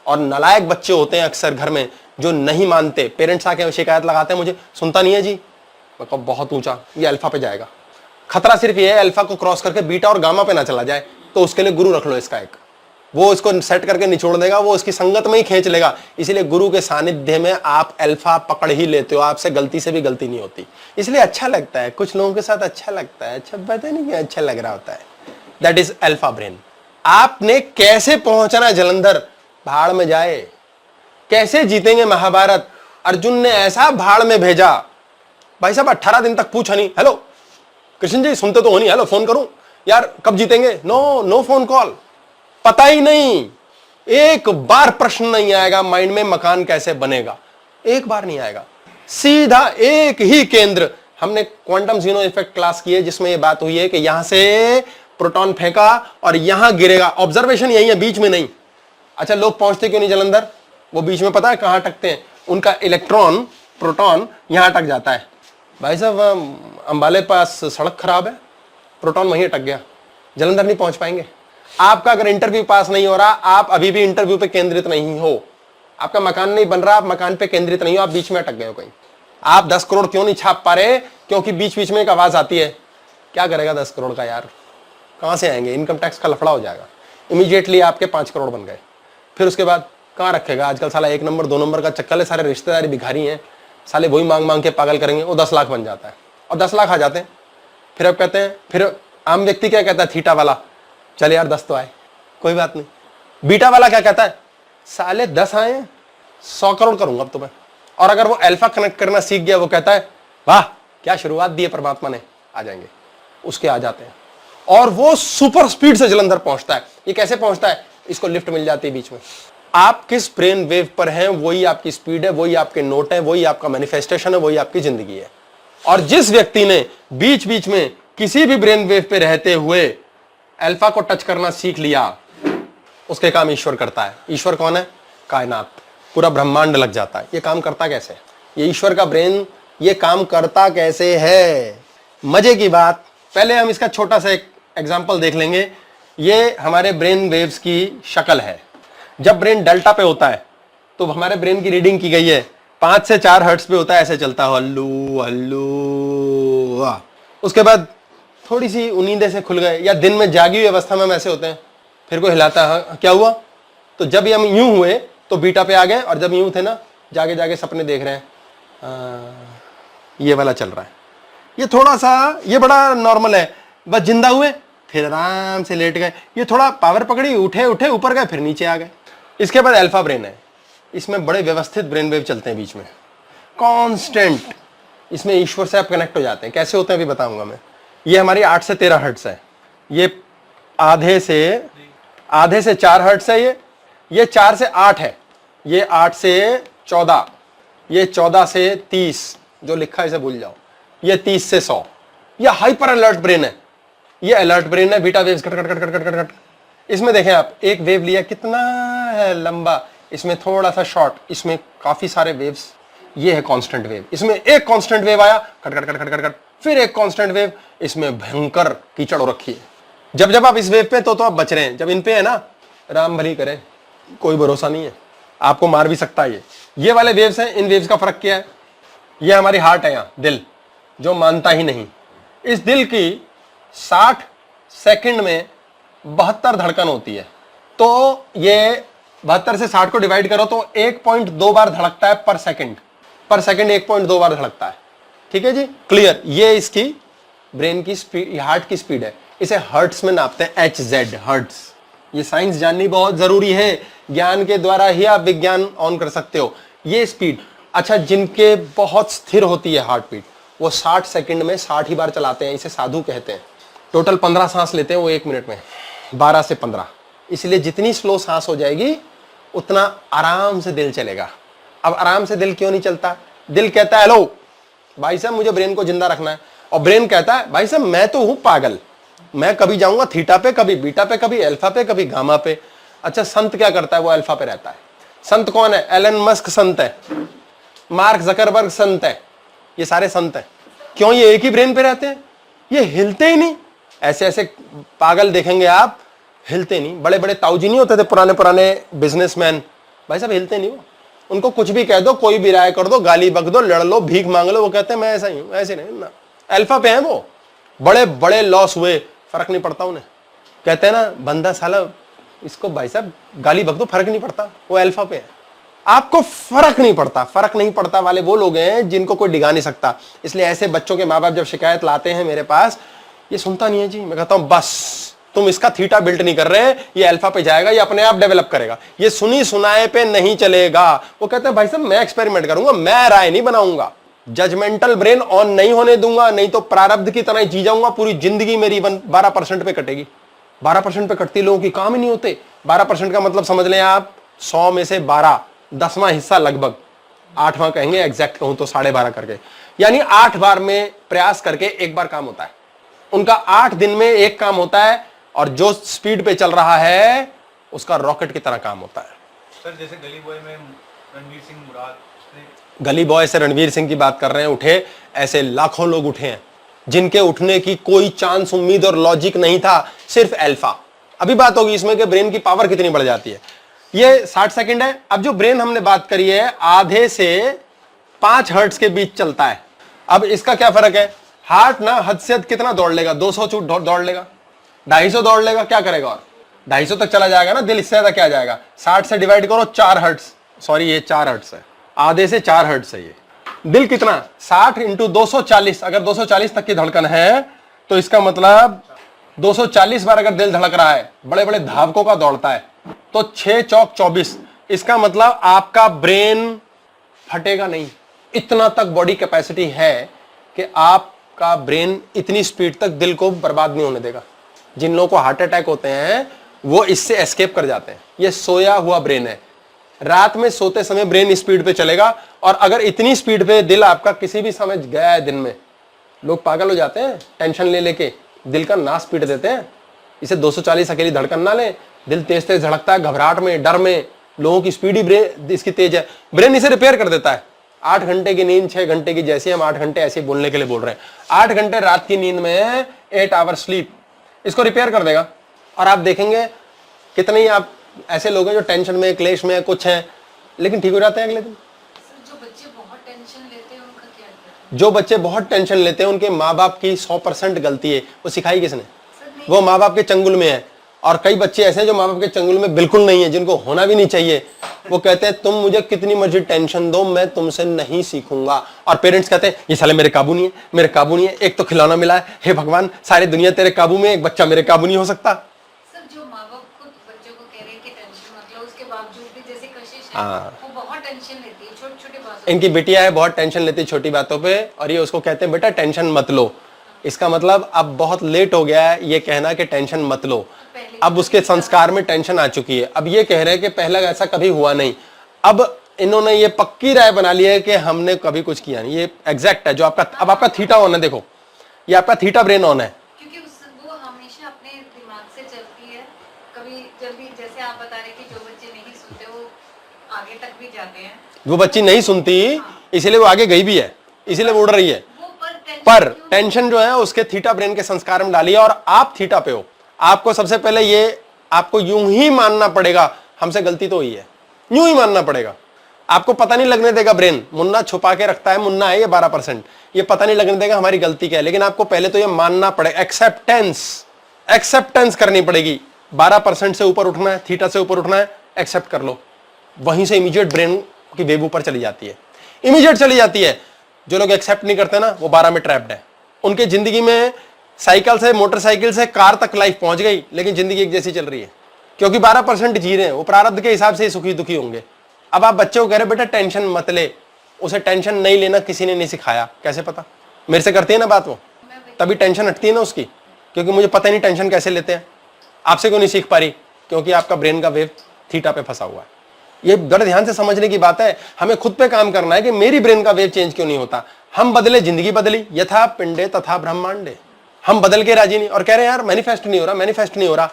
और नालायक बच्चे होते हैं अक्सर घर में जो नहीं मानते। पेरेंट्स आके शिकायत लगाते हैं, मुझे सुनता नहीं है जी। मैं कहूँ बहुत ऊंचा, ये अल्फा पे जाएगा। खतरा सिर्फ ये है अल्फा को क्रॉस करके बीटा और गामा पे ना चला जाए। तो उसके लिए गुरु रख लो इसका एक, वो इसको सेट करके निचोड़ देगा, वो इसकी संगत में ही खींच लेगा। इसीलिए गुरु के सानिध्य में आप अल्फा पकड़ ही लेते हो। आपसे गलती से भी गलती नहीं होती, इसलिए अच्छा लगता है। कुछ लोगों के साथ अच्छा लगता है, अच्छा पता नहीं क्या अच्छा लग रहा होता है। That is alpha brain. आपने कैसे पहुंचना जलंधर? भाड़ में जाए। कैसे जीतेंगे महाभारत? अर्जुन ने ऐसा भाड़ में भेजा, भाई साहब 18 दिन तक पूछा नहीं। हेलो कृष्ण जी सुनते तो हो नहीं, हेलो फोन करूं यार, कब जीतेंगे? नो फोन कॉल, पता ही नहीं। एक बार प्रश्न नहीं आएगा माइंड में, मकान कैसे बनेगा, एक बार नहीं आएगा। सीधा एक ही केंद्र। हमने क्वांटम जीनो इफेक्ट क्लास की है जिसमें यह बात हुई है कि यहां से प्रोटॉन फेंका और यहां गिरेगा। ऑब्जर्वेशन यही है, बीच में नहीं। अच्छा लोग पहुंचते क्यों नहीं जलंधर? वो बीच में पता है कहां अटकते हैं? उनका इलेक्ट्रॉन प्रोटॉन यहां अटक जाता है। भाई साहब अंबाले पास सड़क खराब है, प्रोटॉन वहीं अटक गया, जलंधर नहीं पहुंच पाएंगे। आपका अगर इंटरव्यू पास नहीं हो रहा, आप अभी भी इंटरव्यू पे केंद्रित नहीं हो। आपका मकान नहीं बन रहा, आप मकान पे केंद्रित नहीं हो, आप बीच में अटक गए हो कहीं। आप 10 करोड़ क्यों नहीं छाप पा रहे? क्योंकि बीच बीच में एक आवाज आती है, क्या करेगा 10 करोड़ का यार, कहां से आएंगे, इनकम टैक्स का लफड़ा हो जाएगा। इमीडिएटली आपके 5 करोड़ बन गए। फिर उसके बाद कहां रखेगा? आजकल साला 1 नंबर 2 नंबर का चक्कर है, सारे रिश्तेदारी भिखारी हैं, साले वही मांग मांग के पागल करेंगे। वो 10 लाख बन जाता है और 10 लाख आ जाते हैं। फिर अब कहते हैं, फिर आम व्यक्ति क्या कहता है? थीटा वाला, चल यार 10 तो आए, कोई बात नहीं। बीटा वाला क्या कहता है? साले 10 आए, 100 करोड़ करूंगा अब तो मैं। और अगर वो अल्फा कनेक्ट करना सीख गया, वो कहता है वाह क्या शुरुआत दी है परमात्मा ने, आ जाएंगे। उसके आ जाते हैं और वो सुपर स्पीड से जलंधर पहुंचता है। ये कैसे पहुंचता है? इसको लिफ्ट मिल जाती है बीच में। आप किस ब्रेन वेव पर हैं, वही आपकी स्पीड है, वही आपके नोट है, वही आपका मैनिफेस्टेशन है, वही आपकी जिंदगी है। और जिस व्यक्ति ने बीच बीच में किसी भी ब्रेन वेव पे रहते हुए अल्फा को टच करना सीख लिया, उसके काम ईश्वर करता है। ईश्वर कौन है? कायनात, पूरा ब्रह्मांड लग जाता है। ये काम करता कैसे? ये ईश्वर का ब्रेन ये काम करता कैसे है? मजे की बात, पहले हम इसका छोटा सा एक एग्जांपल देख लेंगे। ये हमारे ब्रेन वेव्स की शक्ल है। जब ब्रेन डेल्टा पे होता है तो हमारे ब्रेन की रीडिंग की गई है 5 से 4 हर्ट्ज पे होता है, ऐसे चलता है हल्लू हल्लू। उसके बाद थोड़ी सी नींद से खुल गए या दिन में जागी हुई अवस्था में हम ऐसे होते हैं, फिर कोई हिलाता है, क्या हुआ? तो जब हम यूं हुए तो बीटा पे आ गए, और जब यूं थे ना जागे जागे सपने देख रहे हैं, ये वाला चल रहा है। ये थोड़ा सा, ये बड़ा नॉर्मल है। बस जिंदा हुए फिर आराम से लेट गए, ये थोड़ा पावर पकड़ी, उठे उठे ऊपर गए फिर नीचे आ गए। इसके बाद अल्फा ब्रेन है, इसमें बड़े व्यवस्थित ब्रेन वेव चलते हैं बीच में, कांस्टेंट। इसमें ईश्वर से आप कनेक्ट हो जाते हैं। कैसे होते हैं अभी बताऊंगा मैं। ये हमारी 8 से 13 हर्ट्ज है, ये आधे से 4 हर्ट्ज है, ये 4 से 8 है, ये 8 से 14, ये 14 से 30, जो लिखा है इसे भूल जाओ, ये 30 से 100। ये हाइपर अलर्ट ब्रेन है, ये अलर्ट ब्रेन है। Beta waves cut cut cut cut cut cut cut. इसमें देखें आप, एक वेव लिया कितना है लंबा, इसमें थोड़ा सा शॉर्ट, इसमें काफी सारे वेव्स। ये है कांस्टेंट वेव, इसमें एक कांस्टेंट वेव आया cut cut cut cut cut cut, फिर एक कांस्टेंट वेव, इसमें भयंकर कीचड़ हो रखी है। जब जब आप इस वेव पे तो आप बच रहे हैं, जब इन पे है ना, राम भली करे, कोई भरोसा नहीं है, आपको मार भी सकता है। ये वाले वेव्स हैं, इन वेव्स का फर्क क्या है? ये हमारी हार्ट है, यहाँ दिल जो मानता ही नहीं। इस दिल की 60 सेकंड में 72 धड़कन होती है, तो ये 72 से 60 को डिवाइड करो तो 1.2 बार धड़कता है पर सेकंड 1.2 बार धड़कता है। ठीक है जी, क्लियर। ये इसकी ब्रेन की स्पीड, हार्ट की स्पीड है, इसे हर्ट्स में नापते हैं, HZ हर्ट्स। ये साइंस जाननी बहुत जरूरी है, ज्ञान के द्वारा ही आप विज्ञान ऑन कर सकते हो। ये स्पीड, अच्छा जिनके बहुत स्थिर होती है हार्ट बीट, वो 60 सेकंड में 60 ही बार चलाते हैं, इसे साधु कहते हैं। टोटल 15 सांस लेते हैं वो 1 मिनट में, 12 से 15। इसलिए जितनी स्लो सांस हो जाएगी उतना आराम से दिल चलेगा। अब आराम से दिल क्यों नहीं चलता? दिल कहता है हेलो भाई साहब मुझे ब्रेन को जिंदा रखना है, और ब्रेन कहता है भाई साहब मैं तो हूं पागल, मैं कभी जाऊंगा थीटा पे, कभी बीटा पे, कभी अल्फा पे, कभी गामा पे। अच्छा संत क्या करता है? वो अल्फा पे रहता है। संत कौन है? एलन मस्क संत है, मार्क जकरबर्ग संत है, ये सारे संत हैं। क्यों? ये एक ही ब्रेन पे रहते हैं, ये हिलते ही नहीं। ऐसे ऐसे पागल देखेंगे आप, हिलते नहीं। बड़े बड़े ताऊजी नहीं होते थे पुराने बिजनेसमैन, भाई साहब हिलते नहीं वो। उनको कुछ भी कह दो, कोई भी राय कर दो, गाली बक दो, लड़ लो, भीख मांग लो, वो कहते हैं मैं ऐसा ही हूं। ऐसे नहीं ना, अल्फा पे हैं वो। बड़े बड़े लॉस हुए, फर्क नहीं पड़ता उन्हें। कहते हैं ना बंदा साला इसको भाई साहब गाली बक दो, फर्क नहीं पड़ता, वो अल्फा पे है। आपको फर्क नहीं पड़ता, फर्क नहीं पड़ता वाले वो लोग हैं जिनको कोई डिगा नहीं सकता। इसलिए ऐसे बच्चों के माँ बाप जब शिकायत लाते हैं मेरे पास, ये सुनता नहीं है जी, मैं कहता हूं बस तुम इसका थीटा बिल्ट नहीं कर रहे, ये अल्फा पे जाएगा, ये अपने आप डेवलप करेगा, ये सुनी सुनाए पे नहीं चलेगा। वो कहते हैं भाई साहब मैं एक्सपेरिमेंट करूंगा, मैं राय नहीं बनाऊंगा, जजमेंटल ब्रेन ऑन नहीं होने दूंगा, नहीं तो प्रारब्ध की तरह जी जाऊंगा, पूरी जिंदगी मेरी 12% पे कटेगी। 12% पे कटती लोगों की काम ही नहीं होते। 12% का मतलब समझ लें आप, 100 में से 12, 10वां हिस्सा लगभग, 8वां कहेंगे, एग्जैक्ट कहूं तो 12.5 करके, यानी 8 बार में प्रयास करके एक बार काम होता है उनका। 8 दिन में एक काम होता है, और जो स्पीड पे चल रहा है उसका रॉकेट की तरह काम होता है। सर जैसे गली बॉय में रणवीर सिंह मुराद, गली बॉय से रणवीर सिंह की बात कर रहे हैं, उठे, ऐसे लाखों लोग उठे हैं जिनके उठने की कोई चांस, उम्मीद और लॉजिक नहीं था, सिर्फ अल्फा। अभी बात होगी इसमें कि ब्रेन की पावर कितनी बढ़ जाती है। ये 60 सेकंड है। अब जो ब्रेन हमने बात करी है आधे से 5 हर्ट्ज के बीच चलता है। अब इसका क्या फर्क है? हार्ट ना हद से हद कितना दौड़ लेगा? 200 चूट दौड़ लेगा, 250 दौड़ लेगा, क्या करेगा? और 250 तक चला जाएगा ना। दिल इससे ज्यादा क्या जाएगा? 60 से डिवाइड करो 4 हर्ट्ज, सॉरी ये 4 हर्ट्ज है, आधे से 4 हर्ट्ज है ये। दिल कितना? 60 इंटू 240, अगर 240 तक की धड़कन है तो इसका मतलब 240 बार अगर दिल धड़क रहा है, बड़े बड़े धावकों का दौड़ता है, तो 6 चौक 24, इसका मतलब आपका ब्रेन फटेगा नहीं। इतना तक बॉडी कैपेसिटी है कि आपका ब्रेन इतनी स्पीड तक दिल को बर्बाद नहीं होने देगा। जिन लोगों को हार्ट अटैक होते हैं वो इससे एस्केप कर जाते हैं। ये सोया हुआ ब्रेन है, रात में सोते समय ब्रेन स्पीड पे चलेगा, और अगर इतनी स्पीड पे दिल आपका किसी भी समय गया है दिन में, लोग पागल हो जाते हैं टेंशन ले लेके, दिल का नाश पीट देते हैं। इसे 240 अकेली धड़कन ना ले, दिल तेज तेज धड़कता है, घबराहट में, डर में, लोगों की स्पीड ही ब्रेन इसकी तेज है। ब्रेन इसे रिपेयर कर देता है। 8 घंटे की नींद, 6 घंटे की, जैसे हम 8 घंटे ऐसे बोलने के लिए बोल रहे हैं, 8 घंटे रात की नींद में 8 आवर स्लीप इसको रिपेयर कर देगा। और आप देखेंगे कितने ही आप ऐसे लोग हैं जो टेंशन में, क्लेश में कुछ हैं, लेकिन ठीक हो जाते हैं अगले दिन। जो बच्चे बहुत टेंशन लेते हैं उनका क्या करें? जो बच्चे बहुत टेंशन लेते हैं उनके माँ बाप की 100% गलती है। वो सिखाई किसने? वो माँ बाप के चंगुल में है। और कई बच्चे ऐसे हैं जो माँ बाप के चंगुल में बिल्कुल नहीं है, जिनको होना भी नहीं चाहिए। वो कहते हैं तुम मुझे कितनी मर्जी टेंशन दो, मैं तुमसे नहीं सीखूंगा। और पेरेंट्स कहते हैं ये साले मेरे काबू नहीं है, मेरे काबू नहीं है, एक तो खिलौना मिला है, हे भगवान सारी दुनिया तेरे काबू में, एक बच्चा मेरे काबू नहीं हो सकता। सर जो माँ बाप खुद बच्चों को कह रहे हैं कि टेंशन मत लो, उसके बावजूद भी जैसे कशिश है, हाँ। वो बहुत टेंशन लेती है छोटी छोटी बातों इनकी बिटिया है, बहुत टेंशन लेती है छोटी बातों पे, और ये उसको कहते हैं बेटा टेंशन मत लो। इसका मतलब अब बहुत लेट हो गया है ये कहना कि टेंशन मत लो। अब उसके संस्कार में टेंशन आ चुकी है। अब ये कह रहे हैं कि पहला ऐसा कभी हुआ नहीं। अब इन्होंने ये पक्की राय बना ली है कि हमने कभी कुछ किया नहीं। ये एग्जैक्ट है जो आपका, अब आपका थीटा ऑन है, देखो ये आपका थीटा ब्रेन ऑन है। क्योंकि वो हमेशा अपने दिमाग से चलती है। कभी जब भी जैसे आप बता रहे कि जो बच्चे नहीं सुनते वो आगे तक भी जाते हैं, वो बच्ची नहीं सुनती इसीलिए वो आगे गई भी है, इसीलिए वो उड़ रही है। वो पर टेंशन जो है उसके थीटा ब्रेन के संस्कार में डाली है, और आप थीटा पे हो। आपको सबसे पहले ये आपको यूं ही मानना पड़ेगा हमसे गलती तो हुई है, यूं ही मानना पड़ेगा। आपको पता नहीं लगने देगा ब्रेन, मुन्ना छुपा के रखता है, मुन्ना है ये 12%, ये पता नहीं लगने देगा हमारी गलती क्या है। लेकिन आपको पहले तो ये मानना पड़ेगा, एक्सेप्टेंस करनी पड़ेगी। 12% से ऊपर उठना है, थीटा से ऊपर उठना है, एक्सेप्ट कर लो। वहीं से इमीडिएट ब्रेन की वेव ऊपर चली जाती है, इमीडिएट चली जाती है। जो लोग एक्सेप्ट नहीं करते ना वो 12 में ट्रैप्ड है। उनके जिंदगी में साइकिल से, मोटरसाइकिल से, कार तक लाइफ पहुंच गई, लेकिन जिंदगी एक जैसी चल रही है, क्योंकि 12% जी रहे हैं। वो प्रारब्ध के हिसाब से सुखी दुखी होंगे। अब आप बच्चे को कह रहे बेटा टेंशन मत ले, उसे टेंशन नहीं लेना किसी ने नहीं सिखाया। कैसे पता? मेरे से करती है ना बात वो, तभी टेंशन हटती है ना उसकी, क्योंकि मुझे पता नहीं टेंशन कैसे लेते हैं। आपसे क्यों नहीं सीख पा रही? क्योंकि आपका ब्रेन का वेव थीटा पे फंसा हुआ है। ये बड़े ध्यान से समझने की बात है। हमें खुद पे काम करना है कि मेरी ब्रेन का वेव चेंज क्यों नहीं होता। हम बदले, जिंदगी बदली। यथा पिंडे तथा ब्रह्मांडे। हम बदल के राजी नहीं, और कह रहे हैं यार मैनिफेस्ट नहीं हो रहा, मैनिफेस्ट नहीं हो रहा।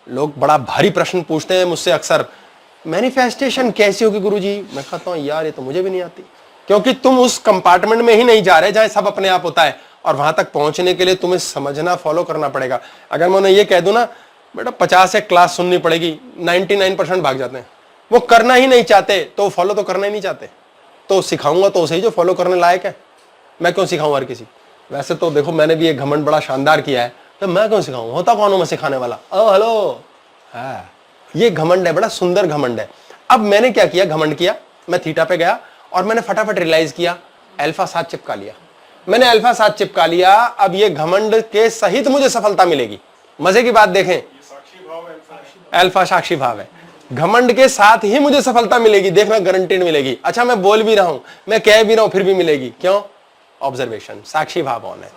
लोग बड़ा भारी प्रश्न पूछते हैं मुझसे अक्सर, मैनिफेस्टेशन कैसी होगी गुरुजी? मैं कहता हूं यार ये तो मुझे भी नहीं आती, क्योंकि तुम उस कंपार्टमेंट में ही नहीं जा रहे जहां सब अपने आप होता है, और वहां तक पहुंचने के लिए तुम्हें समझना, फॉलो करना पड़ेगा। अगर मैं उन्हें ये कह दूं ना बेटा 50 एक क्लास सुननी पड़ेगी, 99% भाग जाते हैं। वो करना ही नहीं चाहते तो फॉलो तो करना ही नहीं चाहते। तो सिखाऊंगा तो उसे ही जो फॉलो करने लायक है। मैं क्यों सिखाऊं हर किसी? वैसे तो देखो मैंने भी एक घमंड बड़ा शानदार किया है, तो मैं क्यों सिखाऊं? होता कौन हूं मैं सिखाने वाला? ओ हेलो, हाँ ये घमंड है, बड़ा सुंदर घमंड है। अब मैंने क्या किया, घमंड किया। मैं थीटा पे गया और मैंने फटाफट रियलाइज किया, अल्फा 7 चिपका लिया। मैंने अल्फा 7 चिपका लिया। अब ये घमंड के सहित मुझे सफलता मिलेगी। मजे की बात देखें, अल्फा साक्षी भाव है, घमंड के साथ ही मुझे सफलता मिलेगी। देखना गारंटीड मिलेगी। अच्छा मैं बोल भी रहा हूं, मैं कह भी रहा हूं, फिर भी मिलेगी। क्यों? ऑब्जर्वेशन, साक्षी भाव ऑन है।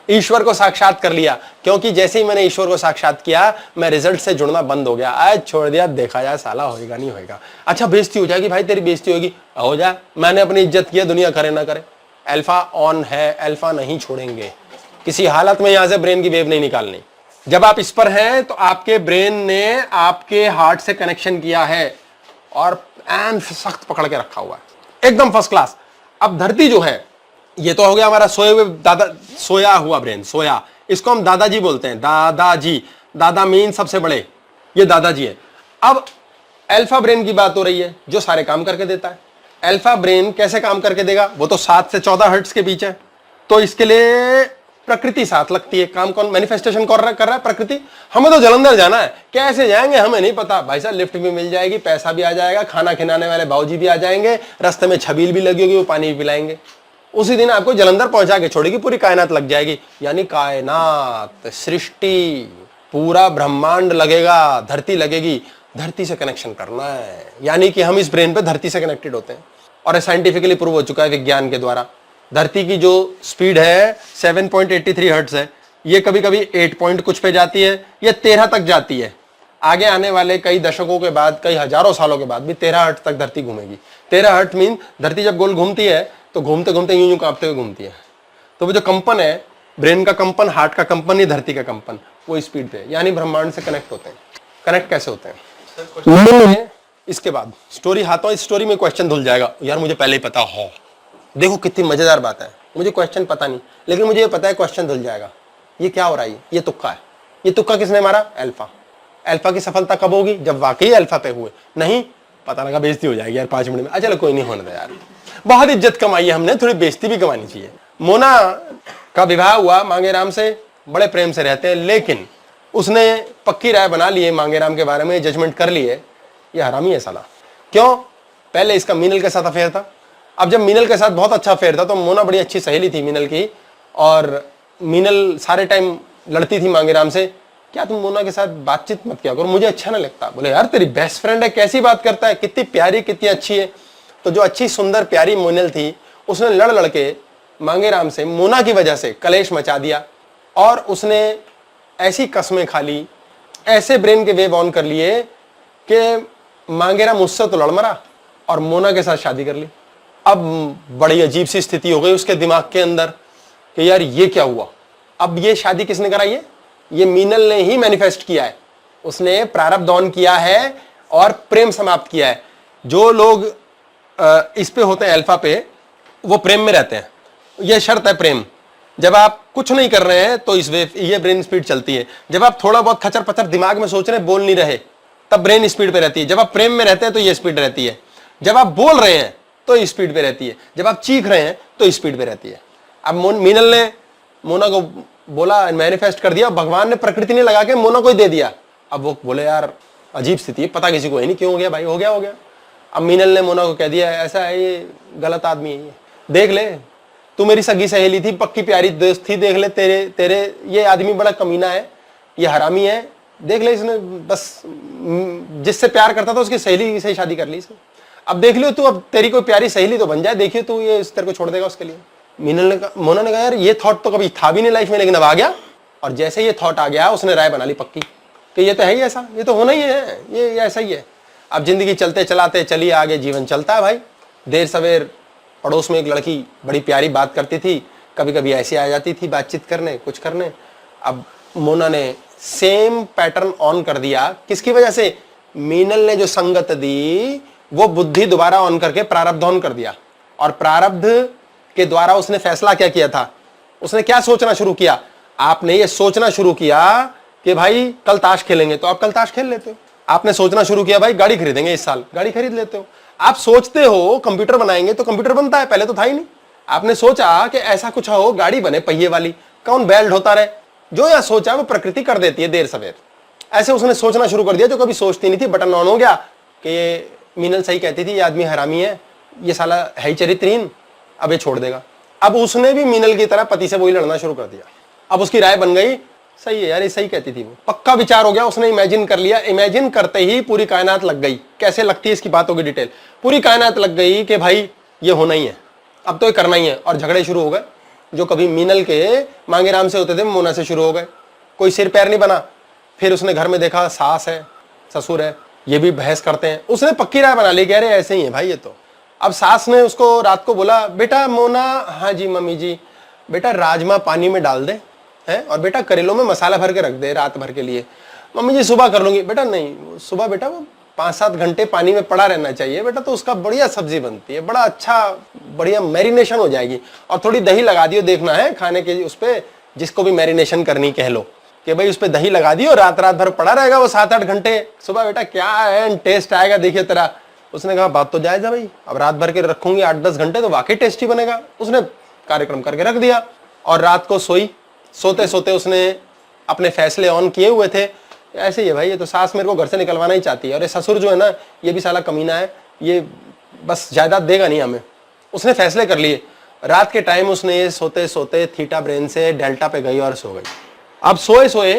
ईश्वर को साक्षात कर लिया, क्योंकि जैसे ही मैंने ईश्वर को साक्षात किया मैं रिजल्ट से जुड़ना बंद हो गया। आज छोड़ दिया, देखा जाए साला होएगा नहीं होएगा। अच्छा बेइज्जती हो जाएगी, भाई तेरी बेइज्जती होगी, हो जाए, मैंने अपनी इज्जत की, दुनिया करे ना करे। अल्फा ऑन है, अल्फा नहीं छोड़ेंगे किसी हालत में। यहां से ब्रेन की वेव नहीं निकालनी। जब आप इस पर हैं तो आपके ब्रेन ने आपके हार्ट से कनेक्शन किया है और एन सख्त पकड़ के रखा हुआ है, एकदम फर्स्ट क्लास। अब धरती जो है ये तो हो गया हमारा सोए हुए दादा, सोया हुआ ब्रेन, सोया। इसको हम दादाजी बोलते हैं, दादाजी। दादा मीन सबसे बड़े, ये दादाजी है। अब अल्फा ब्रेन की बात हो रही है जो सारे काम करके देता है। अल्फा ब्रेन कैसे काम करके देगा? वो तो 7 से 14 हर्ट्ज के बीच है, तो इसके लिए प्रकृति साथ लगती है। काम कौन मैनिफेस्टेशन कर रहा है? प्रकृति। हमें तो जलंधर जाना है, कैसे जाएंगे हमें नहीं पता। भाई साहब लिफ्ट भी मिल जाएगी, पैसा भी आ जाएगा, खाना खिलाने वाले बाबूजी भी आ जाएंगे, रास्ते में छबील भी लगी होगी, वो पानी भी पिलाएंगे। उसी दिन आपको जलंधर पहुंचा के छोड़ेगी, पूरी कायनात लग जाएगी। यानी कायनात, सृष्टि, पूरा ब्रह्मांड लगेगा, धरती लगेगी। धरती से कनेक्शन करना है, यानी कि हम इस ब्रेन पे धरती से कनेक्टेड होते हैं। और साइंटिफिकली प्रूव हो चुका है विज्ञान के द्वारा। धरती की जो स्पीड है 7.83 हर्ट्ज है, ये कभी कभी 8 पॉइंट कुछ पे जाती है, ये 13 तक जाती है। आगे आने वाले कई दशकों के बाद, कई हजारों सालों के बाद भी 13 हर्ट्ज तक धरती घूमेगी। 13 हर्ट्ज मीन धरती जब गोल घूमती है तो घूमते घूमते यूं यूं कांपते हुए घूमती है। तो वो जो कंपन है, ब्रेन का कंपन, हार्ट का कंपन, ये धरती का कंपन, वो स्पीड पे है। यानी ब्रह्मांड से कनेक्ट होते हैं। कनेक्ट कैसे होते हैं? इसके बाद स्टोरी हाथों, इस स्टोरी में क्वेश्चन धुल जाएगा। यार मुझे पहले ही पता हो, देखो कितनी मजेदार बात है। मुझे क्वेश्चन पता नहीं, लेकिन मुझे ये पता है क्वेश्चन धुल जाएगा। ये क्या हो रहा है? ये तुक्का है। ये तुक्का किसने मारा? अल्फा। अल्फा की सफलता कब होगी? जब वाकई अल्फा पे हुए। नहीं पता लगा बेइज्जती हो जाएगी यार 5 मिनट में। चलो कोई नहीं, होने दो यार, बहुत इज्जत कमाई है हमने, थोड़ी बेइज्जती भी कमानी चाहिए। मोना का विवाह हुआ मांगेराम से, बड़े प्रेम से रहते हैं, लेकिन उसने पक्की राय बना ली है मांगेराम के बारे में, जजमेंट कर ली है ये हरामी है साला। क्यों? पहले इसका मीनल के साथ अफेयर था। अब जब मीनल के साथ बहुत अच्छा अफेयर था तो मोना बड़ी अच्छी सहेली थी मीनल की, और मीनल सारे टाइम लड़ती थी मांगेराम से क्या तुम मोना के साथ बातचीत मत किया करो, मुझे अच्छा ना लगता। बोले यार तेरी बेस्ट फ्रेंड है, कैसी बात करता है, कितनी प्यारी कितनी अच्छी है। तो जो अच्छी सुंदर प्यारी मोनल थी उसने लड़ लड़ के मांगेराम से मोना की वजह से कलेश मचा दिया और उसने ऐसी कस्में खा ली, ऐसे ब्रेन के वेव ऑन कर लिए कि मांगेराम मुझसे तो लड़ मरा और मोना के साथ शादी कर ली। अब बड़ी अजीब सी स्थिति हो गई उसके दिमाग के अंदर कि यार ये क्या हुआ। अब ये शादी किसने कराई है? ये मीनल ने ही मैनिफेस्ट किया है, उसने प्रारब्ध ऑन किया है और प्रेम समाप्त किया है। जो लोग इस पे होते हैं अल्फा पे, वो प्रेम में रहते हैं। ये शर्त है प्रेम। जब आप कुछ नहीं कर रहे हैं तो इस वे ये ब्रेन स्पीड चलती है। जब आप थोड़ा बहुत खचर पचर दिमाग में सोच रहे हैं, बोल नहीं रहे, तब ब्रेन स्पीड पे रहती है। जब आप प्रेम में रहते हैं तो ये स्पीड रहती है। जब आप बोल रहे हैं तो स्पीड पे रहती है। जब आप चीख रहे हैं तो स्पीड पे रहती है। अब मीनल ने मोना को बोला, मैनिफेस्ट कर दिया, भगवान ने प्रकृति ने लगा के मोना को ही दे दिया। अब वो बोले यार अजीब स्थिति है, पता किसी को है नहीं क्यों हो गया भाई, हो गया हो गया। अब मीनल ने मोना को कह दिया ऐसा है, ये गलत आदमी है, देख ले तू मेरी सगी सहेली थी, पक्की प्यारी दोस्त थी, देख ले तेरे ये आदमी बड़ा कमीना है, ये हरामी है, देख ले इसने बस जिससे प्यार करता था उसकी सहेली से शादी कर ली इसने। अब देख लियो तू, अब तेरी कोई प्यारी सहेली तो बन जाए, देखियो तू ये तेरे को छोड़ देगा उसके लिए। मोना ने कहा यार ये थॉट तो कभी था भी नहीं लाइफ में, लेकिन अब आ गया। और जैसे ये थॉट आ गया उसने राय बना ली पक्की कि ये तो है ही ऐसा, ये तो होना ही है, ये ऐसा ही है। अब जिंदगी चलते चलाते चलिए आगे, जीवन चलता है भाई। देर सवेर पड़ोस में एक लड़की बड़ी प्यारी बात करती थी, कभी कभी ऐसी आ जाती थी बातचीत करने, कुछ करने। अब मोना ने सेम पैटर्न ऑन कर दिया। किसकी वजह से? मीनल ने जो संगत दी वो बुद्धि दोबारा ऑन करके प्रारब्ध ऑन कर दिया। और प्रारब्ध के द्वारा उसने फैसला क्या किया था? उसने क्या सोचना शुरू किया? आपने ये सोचना शुरू किया कि भाई कल ताश खेलेंगे, तो आप कल ताश खेल लेते हो। आपने सोचना शुरू किया भाई गाड़ी खरीदेंगे इस साल, गाड़ी खरीद लेते हो। आप सोचते हो कंप्यूटर बनाएंगे, तो कंप्यूटर बनता है, पहले तो था ही नहीं। आपने सोचा कि ऐसा कुछ हो, गाड़ी बने पहिए वाली, कौन बेल्ट होता रहे। जो यह सोचा वो प्रकृति कर देती है देर सवेर। ऐसे उसने सोचना शुरू कर दिया जो कभी सोचती नहीं थी। बटन ऑन हो गया कि ये मीनल सही कहती थी, ये आदमी हरामी है, ये साला है ही चरित्रहीन, अब ये छोड़ देगा। अब उसने भी मीनल की तरह पति से वही लड़ना शुरू कर दिया। अब उसकी राय बन गई, सही है यार, ये सही कहती थी वो, पक्का विचार हो गया। उसने इमेजिन कर लिया, इमेजिन करते ही पूरी कायनात लग गई। कैसे लगती है इसकी बातों की डिटेल, पूरी कायनात लग गई कि भाई ये होना ही है, अब तो ये करना ही है। और झगड़े शुरू हो गए जो कभी मीनल के मांगेराम से होते थे, मोना से शुरू हो गए। कोई सिर पैर नहीं बना। फिर उसने घर में देखा सास है ससुर है, ये भी बहस करते हैं। उसने पक्की राय बना ली कि अरे ऐसे ही है भाई ये तो। अब सास ने उसको रात को बोला, बेटा मोना, हाँ जी मम्मी जी, बेटा राजमा पानी में डाल दे है, और बेटा करेलों में मसाला भर के रख दे रात भर के लिए। मम्मी जी सुबह कर लूंगी। बेटा नहीं, सुबह बेटा वो 5-7 घंटे पानी में पड़ा रहना चाहिए बेटा, तो उसका बढ़िया सब्जी बनती है, बड़ा अच्छा बढ़िया मैरिनेशन हो जाएगी। और थोड़ी दही लगा दियो, देखना है खाने के उस पर, जिसको भी मैरिनेशन करनी कह लो, कि भाई उस पर दही लगा दियो, रात भर पड़ा रहेगा वो 7-8 घंटे। सुबह बेटा क्या है टेस्ट आएगा देखिए तेरा। उसने कहा बात तो जायज है भाई, अब रात भर के रखूंगी 8-10 घंटे तो वाकई टेस्टी बनेगा। उसने कार्यक्रम करके रख दिया और रात को सोई। सोते सोते उसने अपने फैसले ऑन किए हुए थे। ऐसे ही है भाई, ये तो सास मेरे को घर से निकलवाना ही चाहती है, और ये ससुर जो है ना, ये भी साला कमीना है, ये बस जायदाद देगा नहीं हमें। उसने फैसले कर लिए। रात के टाइम उसने सोते सोते थीटा ब्रेन से डेल्टा पे गई और सो गई। अब सोए सोए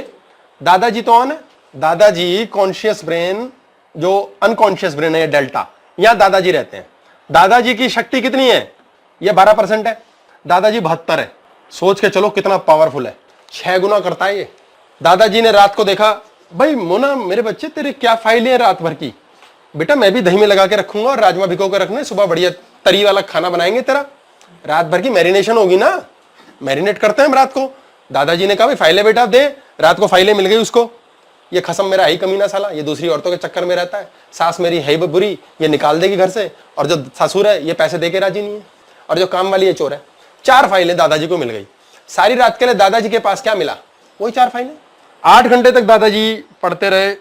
दादाजी तो ऑन है, दादाजी कॉन्शियस ब्रेन, जो अनकॉन्शियस ब्रेन है डेल्टा, यहां दादाजी रहते हैं। दादाजी की शक्ति कितनी है? ये 12% है, दादाजी 72 है। सोच के चलो कितना पावरफुल है, 6 गुना करता है ये। दादाजी ने रात को देखा, भाई मोना मेरे बच्चे तेरे क्या फाइलें हैं रात भर की, बेटा मैं भी दही में लगा के रखूंगा और राजमा भिगो के रखना, सुबह बढ़िया तरी वाला खाना बनाएंगे तेरा, रात भर की मैरिनेशन होगी ना, मैरिनेट करते हैं हम रात को। दादाजी ने कहा भाई फाइलें बेटा दे। रात को फाइलें मिल गई उसको। ये खसम मेरा है ही कमीना साला, ये दूसरी औरतों के चक्कर में रहता है, सास मेरी है ही बुरी, ये निकाल देगी घर से, और जो ससुर है ये पैसे दे के राजी नहीं है, और जो काम वाली ये चोर है। 4 फाइलें दादाजी को मिल गई। सारी रात के लिए दादाजी के पास क्या मिला? वही 4 फाइलें। 8 घंटे तक दादाजी पढ़ते रहे,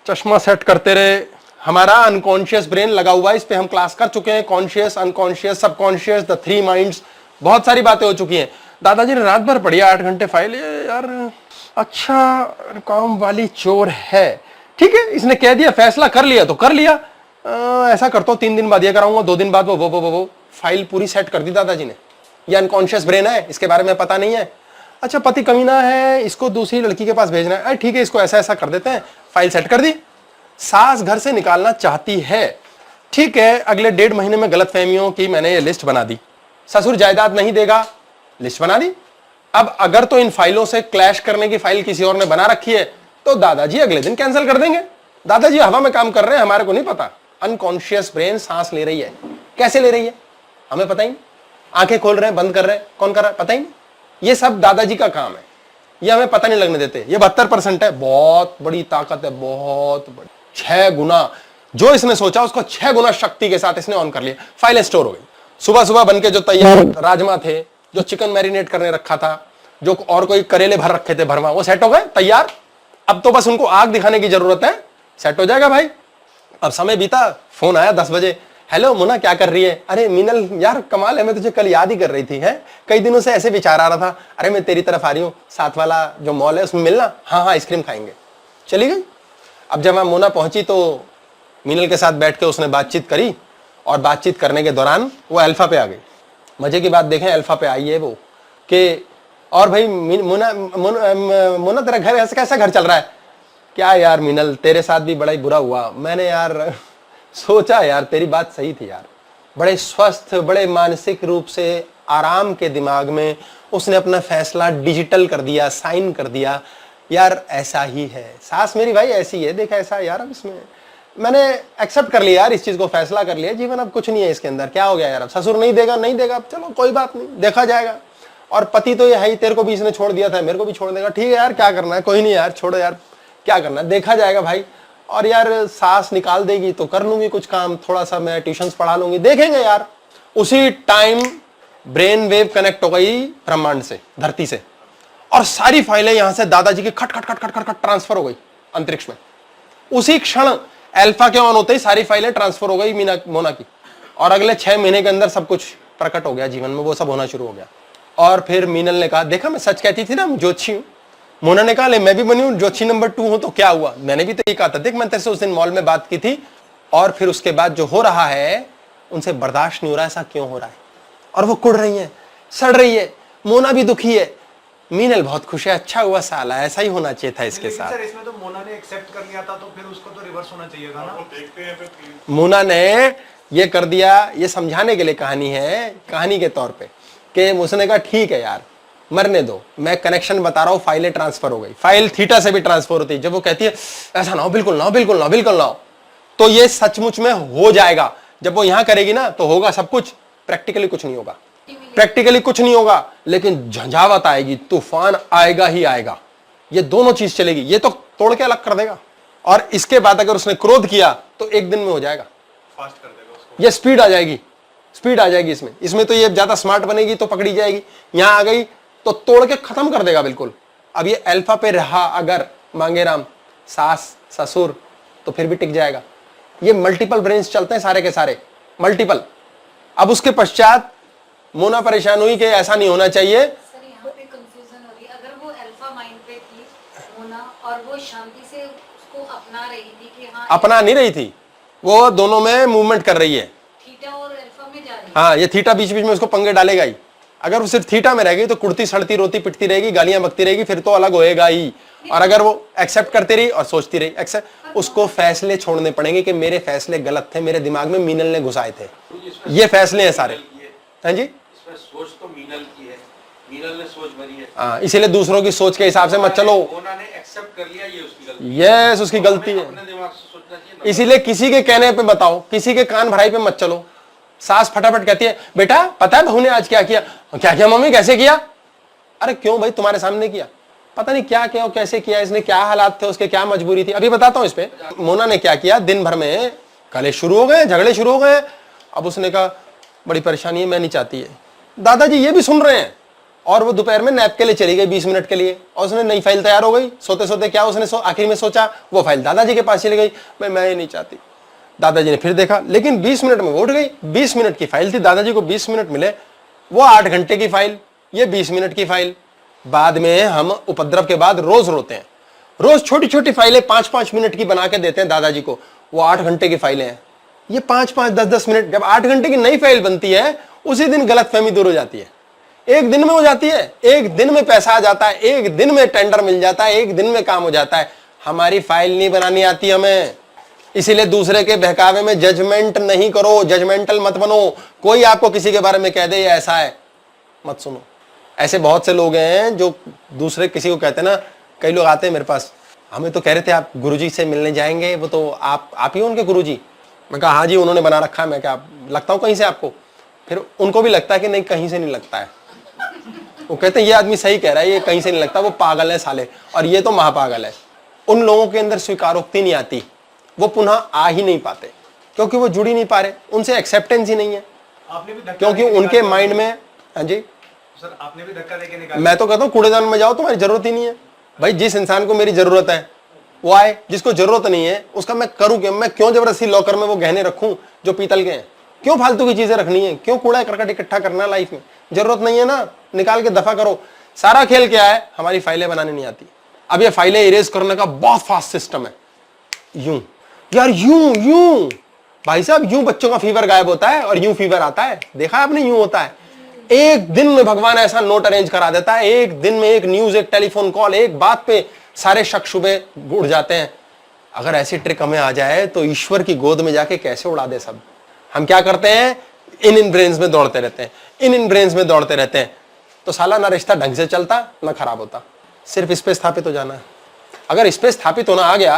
चश्मा सेट करते रहे। हमारा अनकॉन्शियस ब्रेन लगा हुआ है, इस पे हम क्लास कर चुके हैं, conscious, unconscious, subconscious, the 3 minds, बहुत सारी बातें हो चुकी हैं। दादाजी ने रात भर पढ़ी 8 घंटे फाइल। यार अच्छा काम वाली चोर है, ठीक है, इसने कह दिया, फैसला कर लिया तो कर लिया। ऐसा करता हूं 3 दिन बाद ये कराऊंगा, 2 दिन बाद वो फाइल पूरी सेट कर दी दादाजी ने। ये अनकॉन्शियस ब्रेन है, इसके बारे में पता नहीं है। अच्छा पति कमीना है, इसको दूसरी लड़की के पास भेजना है, अरे ठीक है इसको ऐसा ऐसा कर देते हैं, फाइल सेट कर दी। सास घर से निकालना चाहती है, ठीक है, अगले 1.5 महीने में गलतफहमियों की मैंने ये लिस्ट बना दी। ससुर जायदाद नहीं देगा, लिस्ट बना दी। अब अगर तो इन फाइलों से क्लैश करने की फाइल किसी और ने बना रखी है तो दादाजी अगले दिन कैंसिल कर देंगे। दादाजी हवा में काम कर रहे हैं, हमारे को नहीं पता। अनकॉन्शियस ब्रेन सांस ले रही है, कैसे ले रही है हमें पता ही नहीं। आंखें खोल रहे हैं, बंद कर रहे हैं, कौन कर रहा है पता ही नहीं। ये सब दादाजी का काम है, ये हमें पता नहीं लगने देते। ये 72% है, बहुत बड़ी ताकत है, बहुत बड़ी। 6 गुना जो इसने सोचा उसको 6 गुना शक्ति के साथ इसने ऑन कर लिया। फाइलें स्टोर हो गई। सुबह सुबह बन के जो तैयार राजमा थे, जो चिकन मैरिनेट करने रखा था, जो और कोई करेले भर रखे थे भरवा, वो सेट हो गए, तैयार। अब तो बस उनको आग दिखाने की जरूरत है, सेट हो जाएगा भाई। अब समय बीता, फोन आया 10 बजे, हेलो मोना क्या कर रही है? अरे मीनल यार कमाल है, मैं तुझे कल याद ही कर रही थी, है कई दिनों से ऐसे विचार आ रहा था। अरे मैं तेरी तरफ आ रही हूँ, साथ वाला जो मॉल है उसमें मिलना। हाँ हाँ आइसक्रीम खाएंगे, चली गई। अब जब वहां मोना पहुंची तो मीनल के साथ बैठ के उसने बातचीत करी, और बातचीत करने के दौरान वो अल्फा पे आ गई। मजे की बात देखें, अल्फा पे आई है वो कि और भाई मोना तेरा घर ऐसा कैसा घर चल रहा है? क्या यार मीनल तेरे साथ भी बड़ा ही बुरा हुआ। मैंने यार सोचा यार तेरी बात सही थी यार। बड़े स्वस्थ, बड़े मानसिक रूप से आराम के दिमाग में उसने अपना फैसला डिजिटल कर दिया, साइन कर दिया। यार ऐसा ही है, सास मेरी भाई ऐसी है, देख ऐसा यार। अब इसमें मैंने एक्सेप्ट कर लिया यार, इस चीज को फैसला कर लिया, जीवन अब कुछ नहीं है इसके अंदर। क्या हो गया यार, अब ससुर नहीं देगा नहीं देगा, चलो कोई बात नहीं, देखा जाएगा। और पति तो ये है ही, तेरे को भी इसने छोड़ दिया था, मेरे को भी छोड़ देगा, ठीक है यार क्या करना है, कोई नहीं यार छोड़ो यार, क्या करना है देखा जाएगा भाई। और यार सास निकाल देगी तो कर लूंगी कुछ काम, थोड़ा सा मैं ट्यूशंस पढ़ा लूंगी, देखेंगे यार। उसी टाइम ब्रेन वेव कनेक्ट हो गई ब्रह्मांड से, धरती से, और सारी फाइलें यहां से दादाजी की खट खट खट खट खट खट ट्रांसफर हो गई अंतरिक्ष में। उसी क्षण अल्फा के ऑन होते ही सारी फाइलें ट्रांसफर हो गई मोना की, और अगले 6 महीने के अंदर सब कुछ प्रकट हो गया जीवन में, वो सब होना शुरू हो गया। और फिर मीनल ने कहा, देखा मैं सच कहती थी ना, मैं ज्योतिषी हूं। मोना ने कहा, ले मैं भी बनी हूं ज्योतिषी नंबर 2 हूं, तो क्या हुआ? मैंने भी तो यही कहा था, देख मैं तेरे से उस दिन मॉल में बात की थी। और फिर उसके बाद जो हो रहा है उनसे बर्दाश्त नहीं हो रहा, ऐसा क्यों हो रहा है? और वो कुड़ रही है, सड़ रही है, मोना भी दुखी है, मीनल बहुत खुश है। अच्छा हुआ साला, ऐसा ही होना चाहिए था इसके साथ। सर इसमें तो मोना ने एक्सेप्ट कर लिया था, तो फिर उसको तो रिवर्स होना चाहिए था ना। देखते हैं फिर मोना ने ये कर दिया, ये समझाने के लिए कहानी है, कहानी के तौर पे, कि उसने कहा ठीक है यार मरने दो, मैं कनेक्शन बता रहा हूं, फाइलें ट्रांसफर हो गई। फाइल थीटा से भी ट्रांसफर होती है। जब वो कहती है ऐसा ना हो, बिल्कुल ना हो, बिल्कुल ना हो, बिल्कुल ना हो, तो ये सचमुच में हो जाएगा। जब वो यहां करेगी ना तो होगा सब कुछ, प्रैक्टिकली कुछ नहीं होगा, प्रैक्टिकली कुछ नहीं होगा, लेकिन झंझावत आएगी, तूफान आएगा ही आएगा। ये दोनों चीज चलेगी, ये तो तोड़ के अलग कर देगा। और इसके बाद अगर उसने क्रोध किया तो 1 दिन में हो जाएगा, फास्ट कर देगा उसको। ये स्पीड आ जाएगी, स्पीड आ जाएगी इसमें तो ये ज्यादा स्मार्ट बनेगी तो पकड़ी जाएगी। यहां आ गई तो तोड़ के खत्म कर देगा बिल्कुल। अब ये अल्फा पे रहा अगर मांगे राम, सास ससुर, तो फिर भी टिक जाएगा। ये मल्टीपल ब्रेन्स चलते हैं सारे के सारे, मल्टीपल। अब उसके पश्चात मोना परेशान हुई कि ऐसा नहीं होना चाहिए। सर यहाँ पे कंफ्यूजन हो रही है, अगर वो अल्फा माइंड पे थी मोना और वो शांति से उसको अपना रही थी कि हाँ अपना नहीं रही थी, वो दोनों में मूवमेंट कर रही है। थीटा और अल्फा में जा रही है। हाँ, ये थीटा बीच बीच में उसको पंगे डालेगा ही। अगर वो सिर्फ थीटा में रहेगी तो कुड़ती सड़ती रोती पिटती रहेगी, गालियां बकती रहेगी, फिर तो अलग होएगा ही। और अगर वो एक्सेप्ट करती रही और सोचती रही, एक्सेप्ट, उसको फैसले छोड़ने पड़ेंगे कि मेरे फैसले गलत थे, मेरे दिमाग में मीनल ने घुसाए थे, ये फैसले हैं सारे। हाँ जी, इसमें सोच तो मीनल की है, मीनल ने सोच भरी है। हाँ, इसीलिए दूसरों की सोच के हिसाब से मत चलो। मोना ने एक्सेप्ट कर लिया, ये उसकी गलती है। यस, उसकी गलती है। अपने दिमाग से सोचना चाहिए ना। इसीलिए किसी के कहने पे बताओ, किसी के कान भराई पे मत चलो। सास फटाफट कहती है, बेटा पता है बहू ने आज क्या किया? क्या किया मम्मी, कैसे किया? अरे क्यों भाई, तुम्हारे सामने किया, पता नहीं क्या किया, कैसे किया, इसने क्या हालात थे उसके, क्या मजबूरी थी, अभी बताता हूं इस पे। मोना ने क्या किया, दिन भर में कले शुरू हो गए, झगड़े शुरू हो गए। अब उसने कहा बड़ी परेशानी है, मैं नहीं चाहती है। दादाजी ये भी सुन रहे हैं, और वो दोपहर में नैप के लिए चली गई 20 मिनट के लिए, और उसने नई फाइल तैयार हो गई। सोते सोते क्या उसने आखिर में सोचा, वो फाइल दादाजी के पास चली गई, मैं ये नहीं चाहती। दादाजी ने फिर देखा, लेकिन 20 मिनट में वो उठ गई। 20 मिनट की फाइल थी, दादाजी को 20 मिनट मिले, वो 8 घंटे की फाइल, ये 20 मिनट की फाइल। बाद में हम उपद्रव के बाद रोज रोते हैं, रोज छोटी छोटी फाइलें 5-5 मिनट की बना के देते हैं दादाजी को, वो 8 घंटे की फाइलें हैं। ये 5-5, 10-10 मिनट, जब 8 घंटे की नई फाइल बनती है उसी दिन गलतफहमी दूर हो जाती है। एक दिन में हो जाती है, एक दिन में पैसा आ जाता है, एक दिन में टेंडर मिल जाता है, एक दिन में काम हो जाता है। हमारी फाइल नहीं बनानी आती हमें। इसीलिए दूसरे के बहकावे में जजमेंट नहीं करो, जजमेंटल मत बनो। कोई आपको किसी के बारे में कह दे ये ऐसा है, मत सुनो। ऐसे बहुत से लोग हैं जो दूसरे किसी को कहते हैं ना, कई लोग आते हैं मेरे पास, हमें तो कह रहे थे आप गुरुजी से मिलने जाएंगे, वो तो आप ही हो उनके गुरुजी। मैं कहा हाँ जी, उन्होंने बना रखा है। मैं क्या लगता हूँ कहीं से आपको? फिर उनको भी लगता है कि नहीं, कहीं से नहीं लगता है। वो कहते हैं ये आदमी सही कह रहा है, ये कहीं से नहीं लगता, वो पागल है साले, और ये तो महापागल है। उन लोगों के अंदर स्वीकारोक्ति नहीं आती, वो पुनः आ ही नहीं पाते, क्योंकि वो जुड़ ही नहीं पा रहे, उनसे एक्सेप्टेंस ही नहीं है, आपने भी धक्का क्योंकि देके उनके निकाला। माइंड में। हाँ जी, सर आपने भी धक्का देके निकाला। मैं तो कहता हूँ कूड़ेदान में जाओ, तुम्हारी जरूरत ही नहीं है भाई। जिस इंसान को मेरी जरूरत है वो आए, जिसको जरूरत नहीं है उसका मैं करूँ क्या? मैं क्यों जबरदस्ती लॉकर में वो गहने रखूं जो पीतल के हैं? क्यों फालतू की चीजें रखनी है? क्यों कूड़ा करकट इकट्ठा करना है लाइफ में? जरूरत नहीं है ना, निकाल के दफा करो। सारा खेल क्या है? हमारी फाइलें बनाने नहीं आती। अब ये फाइलें इरेज करने का बहुत फास्ट सिस्टम है। यूं यार, यूं भाई साहब, यूं बच्चों का फीवर गायब होता है और यूं फीवर आता है। देखा आपने? यूं होता है। एक दिन में भगवान ऐसा नोट अरेंज करा देता है, एक दिन में एक न्यूज, एक टेलीफोन कॉल, एक बात पे सारे शक शुबे उड़ जाते हैं। अगर ऐसी ट्रिक हमें आ जाए तो ईश्वर की गोद में जाके कैसे उड़ा दे सब। हम क्या करते हैं? इन ब्रेन्स में दौड़ते रहते हैं, इन ब्रेन्स में दौड़ते रहते हैं, तो साला ना रिश्ता ढंग से चलता ना खराब होता। सिर्फ इस पे स्थापित हो जाना है। अगर इस पे स्थापित होना आ गया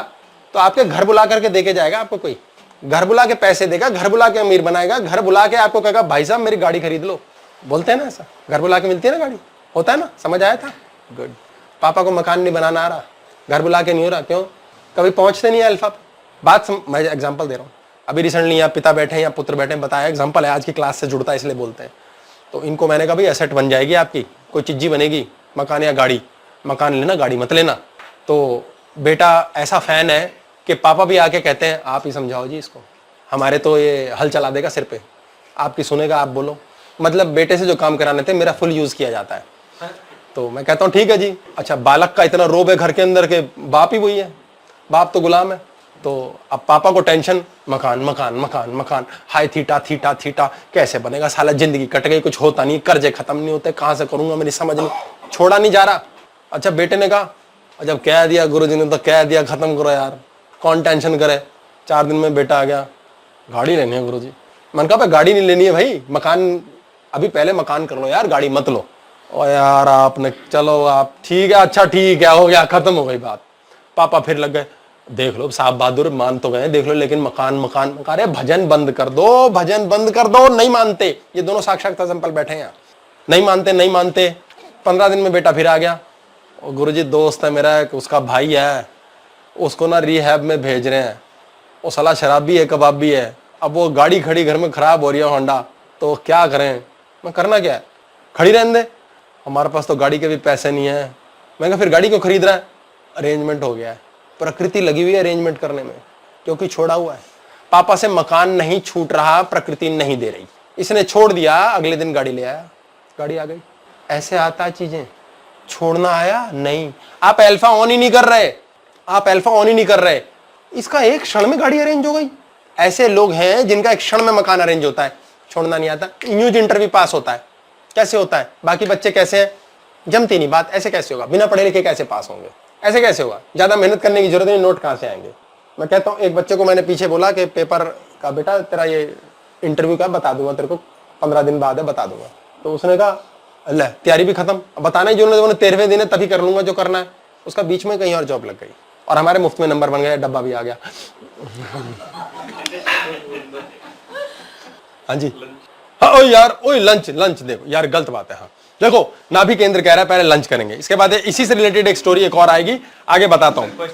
तो आपके घर बुला करके देके जाएगा आपको, कोई घर बुला के पैसे देगा, घर बुला के अमीर बनाएगा, घर बुला के आपको कहेगा भाई साहब मेरी गाड़ी खरीद लो। बोलते हैं ना ऐसा, घर बुला के मिलती है ना गाड़ी, होता है ना? समझ आया था? गुड। पापा को मकान नहीं बनाना आ रहा, घर बुला के नहीं हो रहा, क्यों? कभी पहुंचते नहीं है अल्फा पे। मैं एग्जांपल दे रहा हूँ। अभी रिसेंटली यहाँ पिता बैठे हैं या पुत्र बैठे हैं, बताया, एग्जांपल है, आज की क्लास से जुड़ता है इसलिए बोलते हैं। तो इनको मैंने कहा भाई एसेट बन जाएगी आपकी, कोई चीज़ी बनेगी, मकान या गाड़ी। मकान लेना, गाड़ी मत लेना। तो बेटा ऐसा फैन है कि पापा भी आके कहते हैं आप ही समझाओ जी इसको, हमारे तो ये हल चला देगा सिर पे, आपकी सुनेगा, आप बोलो। मतलब बेटे से जो काम कराने थे मेरा फुल यूज किया जाता है। तो मैं कहता हूँ ठीक है जी। अच्छा, बालक का इतना रोब है घर के अंदर के बाप ही वही है, बाप तो गुलाम है। तो अब पापा को टेंशन, मकान मकान मकान मकान, हाय थीटा थीटा थीटा, कैसे बनेगा साला, जिंदगी कट गई, कुछ होता नहीं, कर्जे खत्म नहीं होते, कहाँ से करूंगा, मेरी समझ नहीं, छोड़ा नहीं जा रहा। अच्छा, बेटे ने कहा, जब कह दिया गुरुजी ने तो कह दिया, खत्म करो यार, कौन टेंशन करे। 4 दिन में बेटा आ गया, गाड़ी लेनी है गुरुजी। मैंने कहा गाड़ी नहीं लेनी है भाई, मकान, अभी पहले मकान कर लो यार, गाड़ी मत लो। ओ यार आपने, चलो आप ठीक है, अच्छा ठीक है, हो गया, खत्म हो गई बात। पापा फिर लग गए, देख लो साहब बहादुर, मान तो गए, देख लो, लेकिन मकान मकान मकान, अरे भजन बंद कर दो, भजन बंद कर दो। नहीं मानते, ये दोनों साक्षात एग्जाम्पल बैठे हैं, नहीं मानते नहीं मानते। 15 दिन में बेटा फिर आ गया, और गुरुजी दोस्त है मेरा, उसका भाई है, उसको ना रिहैब में भेज रहे हैं, वो साला शराबी है, कबाबी है। अब वो गाड़ी खड़ी घर में खराब हो रही है होंडा, तो क्या करें? मैं करना क्या है, खड़ी रहने दे, हमारे पास तो गाड़ी के भी पैसे नहीं है। मैं कहा फिर गाड़ी क्यों खरीद रहा है? अरेंजमेंट हो गया है, प्रकृति लगी हुई है अरेंजमेंट करने में, क्योंकि छोड़ा हुआ है। पापा से मकान नहीं छूट रहा, प्रकृति नहीं दे रही, इसने छोड़ दिया, अगले दिन गाड़ी ले आया, गाड़ी आ गई। ऐसे आता है चीजें, छोड़ना आया नहीं। आप अल्फा ऑन ही नहीं कर रहे, आप अल्फा ऑन ही नहीं कर रहे, इसका एक क्षण में गाड़ी अरेंज हो गई। ऐसे लोग हैं जिनका एक क्षण में मकान अरेंज होता है, छोड़ना नहीं आता। न्यूज इंटरव्यू पास होता है, कैसे होता है? बाकी बच्चे कैसे हैं, जमती नहीं बात, ऐसे कैसे होगा? बिना पढ़े लिखे कैसे पास होंगे? ऐसे कैसे होगा? ज्यादा मेहनत करने की जरूरत नहीं, नोट कहां से आएंगे? मैं कहता हूँ, एक बच्चे को मैंने पीछे बोला कि पेपर का बेटा तेरा ये इंटरव्यू का बता दूंगा तेरे को, 15 दिन बाद है, बता दूंगा। तो उसने कहा अल्लाह तैयारी भी खत्म, बताना ही जो 13वें दिन है तभी कर लूंगा जो करना है। उसका बीच में कहीं और जॉब लग गई और हमारे मुफ्त में नंबर बन गया, डब्बा भी आ गया। हाँ जी, हाँ ओ यार, ओए लंच लंच देखो यार, गलत बात है। हाँ देखो, नाभि केंद्र कह रहा है पहले लंच करेंगे, इसके बाद इसी से रिलेटेड एक स्टोरी एक और आएगी, आगे बताता हूँ।